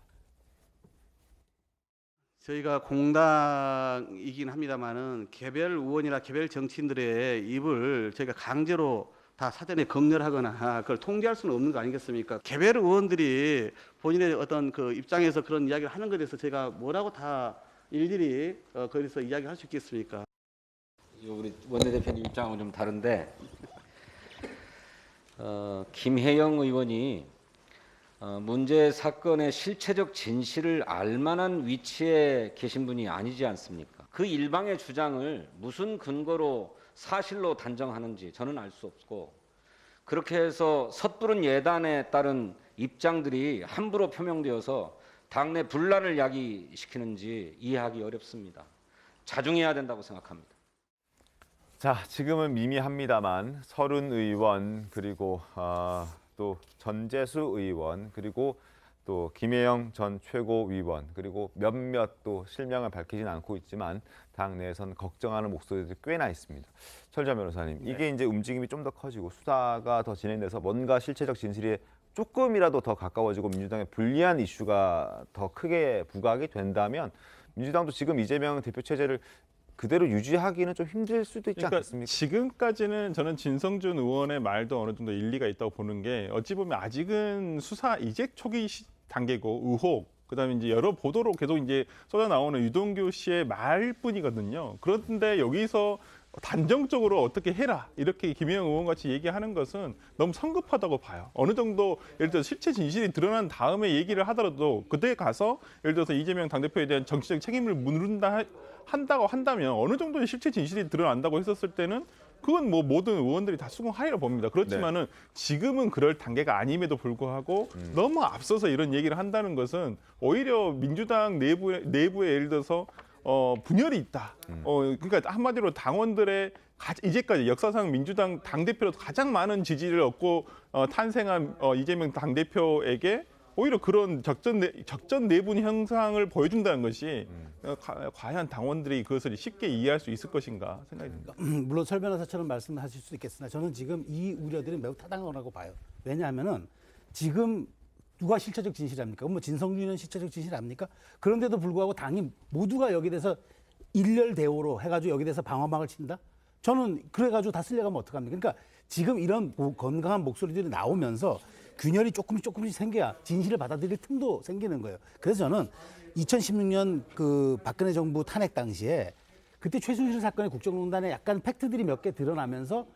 저희가 공당이긴 합니다만은 개별 의원이나 개별 정치인들의 입을 저희가 강제로 다 사전에 검열하거나 그걸 통제할 수는 없는 거 아니겠습니까? 개별 의원들이 본인의 어떤 그 입장에서 그런 이야기를 하는 것에 대해서 제가 뭐라고 다 일일이 거기서 이야기할 수 있겠습니까? 우리 원내대표님 입장은 좀 다른데 김혜영 의원이 문제 사건의 실체적 진실을 알만한 위치에 계신 분이 아니지 않습니까? 그 일방의 주장을 무슨 근거로 사실로 단정하는지 저는 알 수 없고 그렇게 해서 섣부른 예단에 따른 입장들이 함부로 표명되어서 당내 분란을 야기시키는지 이해하기 어렵습니다. 자중해야 된다고 생각합니다. 자, 지금은 미미합니다만 서른 의원 그리고 또 전재수 의원 그리고 또 김혜영 전 최고위원 그리고 몇몇 또 실명을 밝히진 않고 있지만 당 내에서는 걱정하는 목소리들이 꽤나 있습니다. 철저 변호사님, 이게 이제 움직임이 좀 더 커지고 수사가 더 진행돼서 뭔가 실체적 진실에 조금이라도 더 가까워지고 민주당에 불리한 이슈가 더 크게 부각이 된다면 민주당도 지금 이재명 대표 체제를 그대로 유지하기는 좀 힘들 수도 있지 않겠습니까? 지금까지는 저는 진성준 의원의 말도 어느 정도 일리가 있다고 보는 게 어찌 보면 아직은 수사 이직 초기 단계고 의혹 그다음에 이제 여러 보도로 계속 이제 쏟아 나오는 유동규 씨의 말뿐이거든요. 그런데 여기서 단정적으로 어떻게 해라 이렇게 김혜영 의원 같이 얘기하는 것은 너무 성급하다고 봐요. 어느 정도 예를 들어서 실체 진실이 드러난 다음에 얘기를 하더라도 그때 가서 예를 들어서 이재명 당대표에 대한 정치적 책임을 한다고 한다면 어느 정도의 실체 진실이 드러난다고 했었을 때는 그건 뭐 모든 의원들이 다 수긍하리라 봅니다. 그렇지만은 지금은 그럴 단계가 아님에도 불구하고 너무 앞서서 이런 얘기를 한다는 것은 오히려 민주당 내부에 예를 들어서 분열이 있다. 그러니까 한마디로 당원들의 이제까지 역사상 민주당 당대표로 가장 많은 지지를 얻고 탄생한 이재명 당대표에게 오히려 그런 적전 내분 형상을 보여준다는 것이 과연 당원들이 그것을 쉽게 이해할 수 있을 것인가 생각이 듭니다. 물론 설 변호사처럼 말씀하실 수 있겠으나 저는 지금 이 우려들이 매우 타당하다고 봐요. 왜냐하면은 지금 누가 실체적 진실합니까? 뭐 진성준은 실체적 진실합니까? 그런데도 불구하고 당이 모두가 여기에 대해서 일렬대오로 해가지고 여기에 대해서 방어막을 친다? 저는 그래가지고 다 쓸려가면 어떡합니까? 그러니까 지금 이런 건강한 목소리들이 나오면서 균열이 조금씩 생겨야 진실을 받아들일 틈도 생기는 거예요. 그래서 저는 2016년 그 박근혜 정부 탄핵 당시에 그때 최순실 사건의 국정농단에 약간 팩트들이 몇 개 드러나면서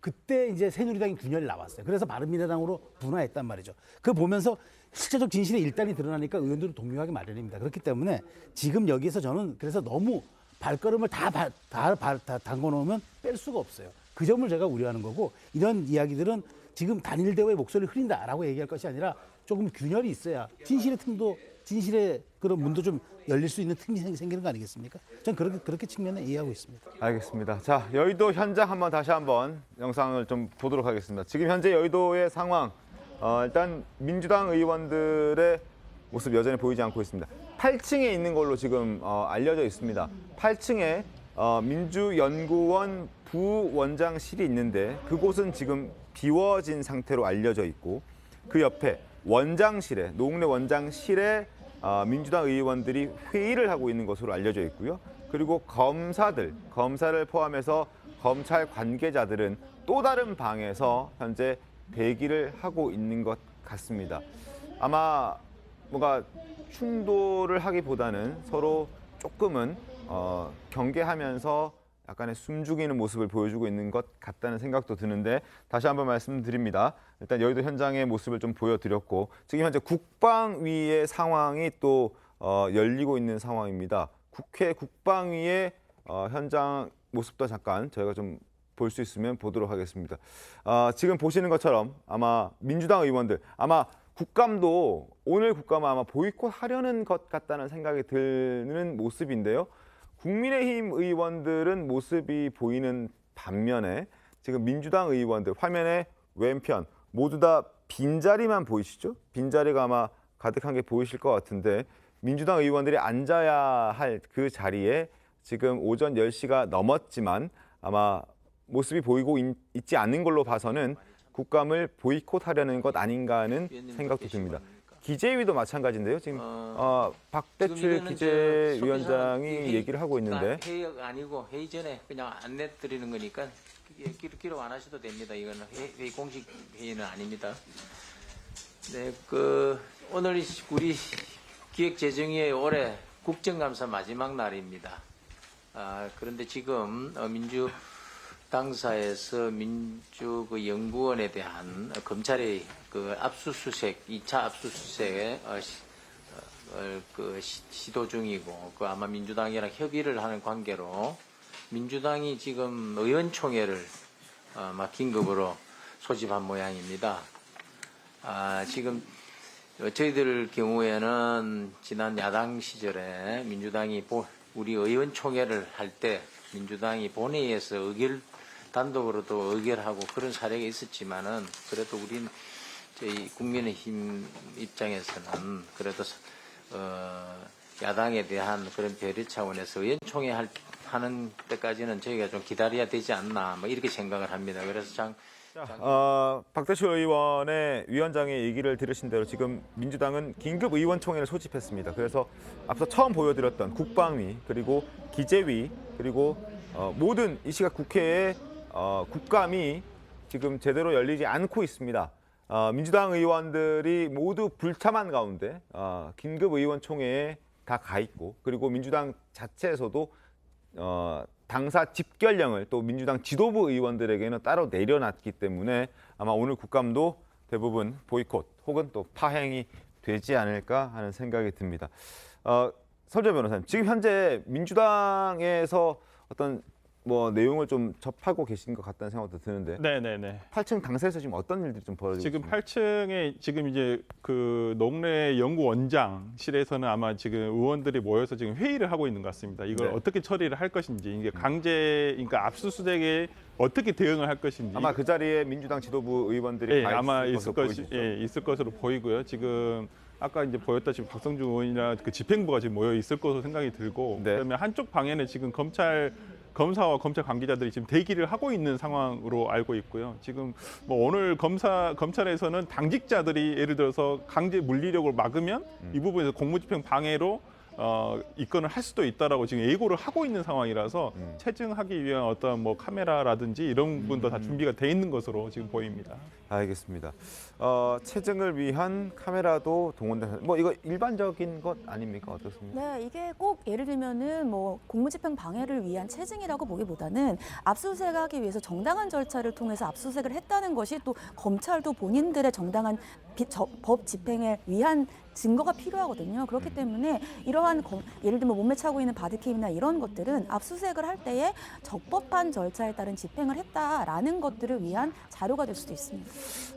그때 이제 새누리당이 균열이 나왔어요. 그래서 바른미래당으로 분화했단 말이죠. 그거 보면서 실제적 진실이 일단이 드러나니까 의원들은 동요하기 마련입니다. 그렇기 때문에 지금 여기에서 저는 그래서 너무 발걸음을 다 담궈놓으면 뺄 수가 없어요. 그 점을 제가 우려하는 거고 이런 이야기들은 지금 단일 대우의 목소리를 흐린다라고 얘기할 것이 아니라 조금 균열이 있어야 진실의 그런 문도 좀 열릴 수 있는 틈이 생기는 거 아니겠습니까? 저는 그렇게 측면에 이해하고 있습니다. 알겠습니다. 자, 여의도 현장 다시 한번 영상을 좀 보도록 하겠습니다. 지금 현재 여의도의 상황, 일단 민주당 의원들의 모습 여전히 보이지 않고 있습니다. 8층에 있는 걸로 지금 알려져 있습니다. 8층에 민주연구원 부원장실이 있는데 그곳은 지금 비워진 상태로 알려져 있고 그 옆에 노웅래 원장실에 민주당 의원들이 회의를 하고 있는 것으로 알려져 있고요. 그리고 검사를 포함해서 검찰 관계자들은 또 다른 방에서 현재 대기를 하고 있는 것 같습니다. 아마 뭔가 충돌을 하기보다는 서로 조금은 경계하면서 약간의 숨죽이는 모습을 보여주고 있는 것 같다는 생각도 드는데 다시 한번 말씀드립니다. 일단 여의도 현장의 모습을 좀 보여드렸고 지금 현재 국방위의 상황이 또 열리고 있는 상황입니다. 국회 국방위의 현장 모습도 잠깐 저희가 좀 볼 수 있으면 보도록 하겠습니다. 지금 보시는 것처럼 아마 민주당 의원들 아마 국감도 오늘 국감은 아마 보이콧하려는 것 같다는 생각이 드는 모습인데요. 국민의힘 의원들은 모습이 보이는 반면에 지금 민주당 의원들 화면의 왼편 모두 다 빈자리만 보이시죠? 빈자리가 아마 가득한 게 보이실 것 같은데 민주당 의원들이 앉아야 할 그 자리에 지금 오전 10시가 넘었지만 아마 모습이 보이고 있지 않는 걸로 봐서는 국감을 보이콧하려는 것 아닌가 하는 생각도 듭니다. 기재위도 마찬가지인데요. 지금 박대출 기재위원장이 얘기를 하고 있는데 회의가 아니고 회의 전에 그냥 안내 드리는 거니까 기록 안 하셔도 됩니다. 이거는 회의 공식 회의는 아닙니다. 네, 오늘 우리 기획재정위의 올해 국정감사 마지막 날입니다. 그런데 지금 민주당사에서 민주연구원에 대한 검찰의 압수수색, 2차 압수수색에 시도 중이고 아마 민주당이랑 협의를 하는 관계로 민주당이 지금 의원총회를 긴급으로 소집한 모양입니다. 지금 저희들 경우에는 지난 야당 시절에 민주당이 우리 의원총회를 할 때 민주당이 본회의에서 단독으로도 의결하고 그런 사례가 있었지만은 그래도 우린 저희 국민의힘 입장에서는 그래도 야당에 대한 그런 배려 차원에서 의원총회 하는 때까지는 저희가 좀 기다려야 되지 않나 이렇게 생각을 합니다. 그래서 박대출 의원의 위원장의 얘기를 들으신 대로 지금 민주당은 긴급 의원총회를 소집했습니다. 그래서 앞서 처음 보여드렸던 국방위 그리고 기재위 그리고 모든 이 시각 국회의 국감이 지금 제대로 열리지 않고 있습니다. 민주당 의원들이 모두 불참한 가운데 긴급 의원총회에 다 가 있고 그리고 민주당 자체에서도 당사 집결령을 또 민주당 지도부 의원들에게는 따로 내려놨기 때문에 아마 오늘 국감도 대부분 보이콧 혹은 또 파행이 되지 않을까 하는 생각이 듭니다. 설재 변호사님, 지금 현재 민주당에서 어떤 내용을 좀 접하고 계신 것 같다는 생각도 드는데. 네네네. 8층 당사에서 지금 어떤 일들이 좀 벌어지고 지금 있습니까? 8층에 지금 이제 농내 연구원장실에서는 아마 지금 의원들이 모여서 지금 회의를 하고 있는 것 같습니다. 이걸 네. 어떻게 처리를 할 것인지, 이게 그러니까 압수수색에 어떻게 대응을 할 것인지. 아마 그 자리에 민주당 지도부 의원들이 아마 있을 있을 것으로 보이고요. 지금 아까 이제 보였다시피 박성준 의원이나 그 집행부가 지금 모여 있을 것으로 생각이 들고, 네. 그러면 한쪽 방에는 지금 검사와 검찰 관계자들이 지금 대기를 하고 있는 상황으로 알고 있고요. 지금 오늘 검찰에서는 당직자들이 예를 들어서 강제 물리력을 막으면 이 부분에서 공무집행 방해로 입건을 할 수도 있다라고 지금 예고를 하고 있는 상황이라서 체증하기 위한 어떤 카메라라든지 이런 부분도 다 준비가 돼 있는 것으로 지금 보입니다. 알겠습니다. 체증을 위한 카메라도 동원돼서 이거 일반적인 것 아닙니까? 어떻습니까? 네, 이게 꼭 예를 들면은 공무집행 방해를 위한 체증이라고 보기보다는 압수수색하기 위해서 정당한 절차를 통해서 압수수색을 했다는 것이 또 검찰도 본인들의 정당한 법 집행을 위한 증거가 필요하거든요. 그렇기 때문에 이러한 예를 들면 몸에 차고 있는 바디캠이나 이런 것들은 압수수색을 할 때에 적법한 절차에 따른 집행을 했다라는 것들을 위한 자료가 될 수도 있습니다.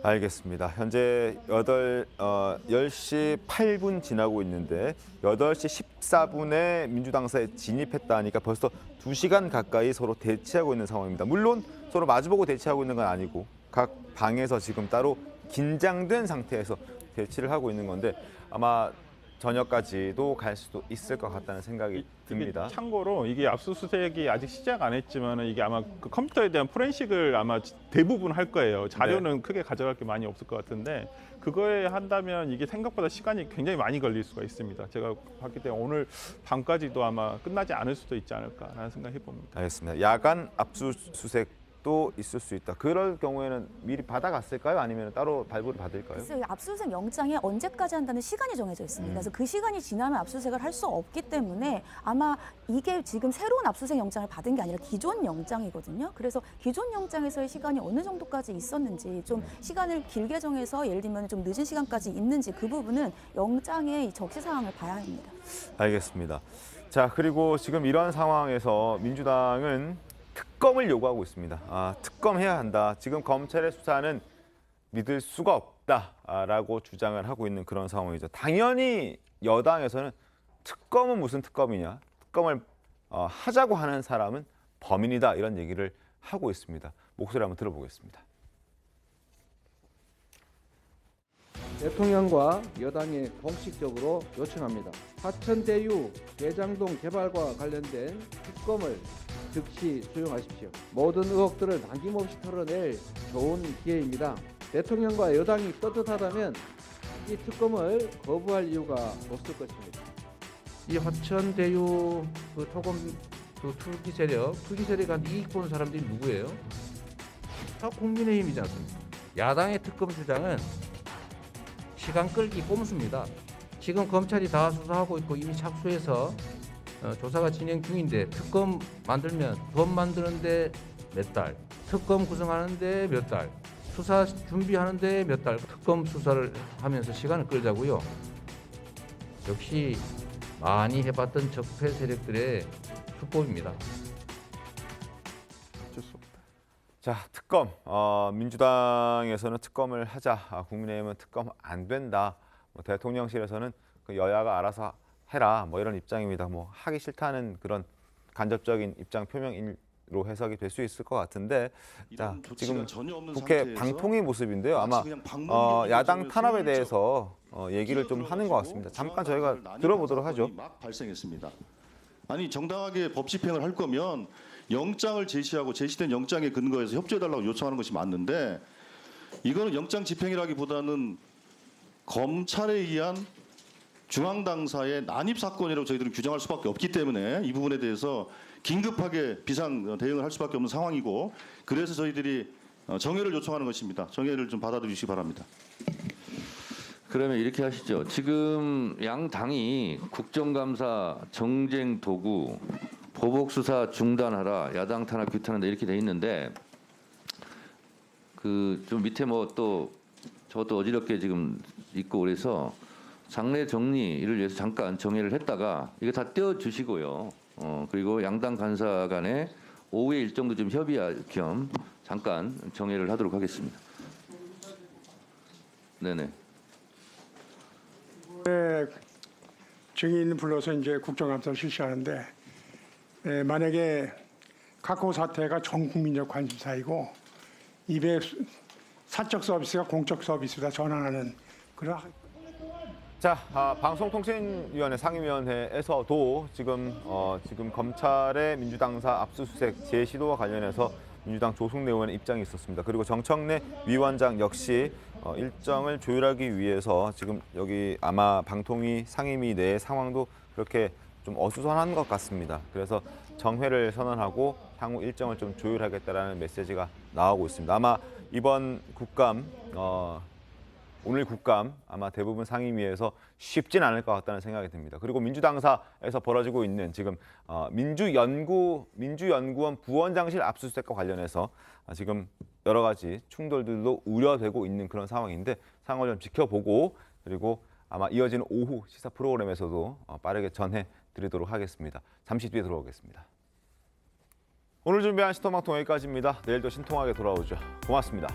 알겠습니다. 현재 10시 8분 지나고 있는데 8시 14분에 민주당사에 진입했다 하니까 벌써 2시간 가까이 서로 대치하고 있는 상황입니다. 물론 서로 마주보고 대치하고 있는 건 아니고 각 방에서 지금 따로 긴장된 상태에서 대치를 하고 있는 건데 아마 저녁까지도 갈 수도 있을 것 같다는 생각이 듭니다. 참고로 이게 압수수색이 아직 시작 안 했지만 이게 아마 그 컴퓨터에 대한 포렌식을 아마 대부분 할 거예요. 자료는 크게 가져갈 게 많이 없을 것 같은데 그거에 한다면 이게 생각보다 시간이 굉장히 많이 걸릴 수가 있습니다. 제가 봤기 때문에 오늘 밤까지도 아마 끝나지 않을 수도 있지 않을까라는 생각해 봅니다. 알겠습니다. 야간 압수수색도 있을 수 있다. 그럴 경우에는 미리 받아갔을까요? 아니면 따로 발부를 받을까요? 글쎄요, 압수수색 영장이 언제까지 한다는 시간이 정해져 있습니다. 그래서 그 시간이 지나면 압수수색을 할 수 없기 때문에 아마 이게 지금 새로운 압수수색 영장을 받은 게 아니라 기존 영장이거든요. 그래서 기존 영장에서의 시간이 어느 정도까지 있었는지 좀 시간을 길게 정해서 예를 들면 좀 늦은 시간까지 있는지 그 부분은 영장의 적시 사항을 봐야 합니다. 알겠습니다. 자, 그리고 지금 이런 상황에서 민주당은 특검을 요구하고 있습니다. 특검해야 한다. 지금 검찰의 수사는 믿을 수가 없다라고 주장을 하고 있는 그런 상황이죠. 당연히 여당에서는 특검은 무슨 특검이냐, 특검을 하자고 하는 사람은 범인이다 이런 얘기를 하고 있습니다. 목소리 한번 들어보겠습니다. 대통령과 여당에 공식적으로 요청합니다. 하천대유 대장동 개발과 관련된 특검을 즉시 수용하십시오. 모든 의혹들을 남김없이 털어낼 좋은 기회입니다. 대통령과 여당이 떳떳하다면 이 특검을 거부할 이유가 없을 것입니다. 이 하천대유 토건 투기 세력한테 이익 보는 사람들이 누구예요? 다 국민의힘이지 않습니까? 야당의 특검 주장은 시간 끌기 꼼수입니다. 지금 검찰이 다 수사하고 있고 이미 착수해서 조사가 진행 중인데 특검 만들면 법 만드는데 몇 달, 특검 구성하는데 몇 달, 수사 준비하는데 몇 달, 특검 수사를 하면서 시간을 끌자고요. 역시 많이 해봤던 적폐 세력들의 수법입니다. 자, 특검. 민주당에서는 특검을 하자, 국민의힘은 특검 안 된다. 대통령실에서는 그 여야가 알아서 해라. 이런 입장입니다. 하기 싫다는 그런 간접적인 입장 표명으로 해석이 될 수 있을 것 같은데, 자, 지금 국회 방통위 모습인데요. 아마 야당 탄압에 대해서 얘기를 좀 하는 것 같습니다. 잠깐 저희가 들어보도록 하죠. 막 발생했습니다. 아니 정당하게 법 집행을 할 거면 영장을 제시하고 제시된 영장에 근거해서 협조해달라고 요청하는 것이 맞는데 이거는 영장 집행이라기보다는 검찰에 의한 중앙당사의 난입 사건이라고 저희들은 규정할 수밖에 없기 때문에 이 부분에 대해서 긴급하게 비상 대응을 할 수밖에 없는 상황이고 그래서 저희들이 정회를 요청하는 것입니다. 정회를 좀 받아들이시기 바랍니다. 그러면 이렇게 하시죠. 지금 양 당이 국정감사 정쟁 도구 보복 수사 중단하라, 야당 탄압 규탄한다 이렇게 돼 있는데 그 좀 밑에 또 저것도 어지럽게 지금 있고 그래서 장례 정리를 위해서 잠깐 정회를 했다가 이거 다 떼어 주시고요. 그리고 양당 간사 간에 오후에 일정도 좀 협의할 겸 잠깐 정회를 하도록 하겠습니다. 네네. 증인 불러서 이제 국정감사를 실시하는데 만약에 각호 사태가 전 국민적 관심사이고 입에 사적 서비스가 공적 서비스로 전환하는 그런. 자, 방송통신위원회 상임위원회에서도 지금 검찰의 민주당사 압수수색 재시도와 관련해서 민주당 조승래 의원의 입장이 있었습니다. 그리고 정청래 위원장 역시 일정을 조율하기 위해서 지금 여기 아마 방통위 상임위 내 상황도 그렇게 좀 어수선한 것 같습니다. 그래서 정회를 선언하고 향후 일정을 좀 조율하겠다라는 메시지가 나오고 있습니다. 아마 이번 국감 오늘 국감 아마 대부분 상임위에서 쉽진 않을 것 같다는 생각이 듭니다. 그리고 민주당사에서 벌어지고 있는 지금 민주연구원 부원장실 압수수색과 관련해서 지금 여러 가지 충돌들도 우려되고 있는 그런 상황인데 상황을 좀 지켜보고 그리고 아마 이어지는 오후 시사 프로그램에서도 빠르게 전해드리도록 하겠습니다. 잠시 뒤에 들어오겠습니다. 오늘 준비한 신통방통 여기까지입니다. 내일도 신통하게 돌아오죠. 고맙습니다.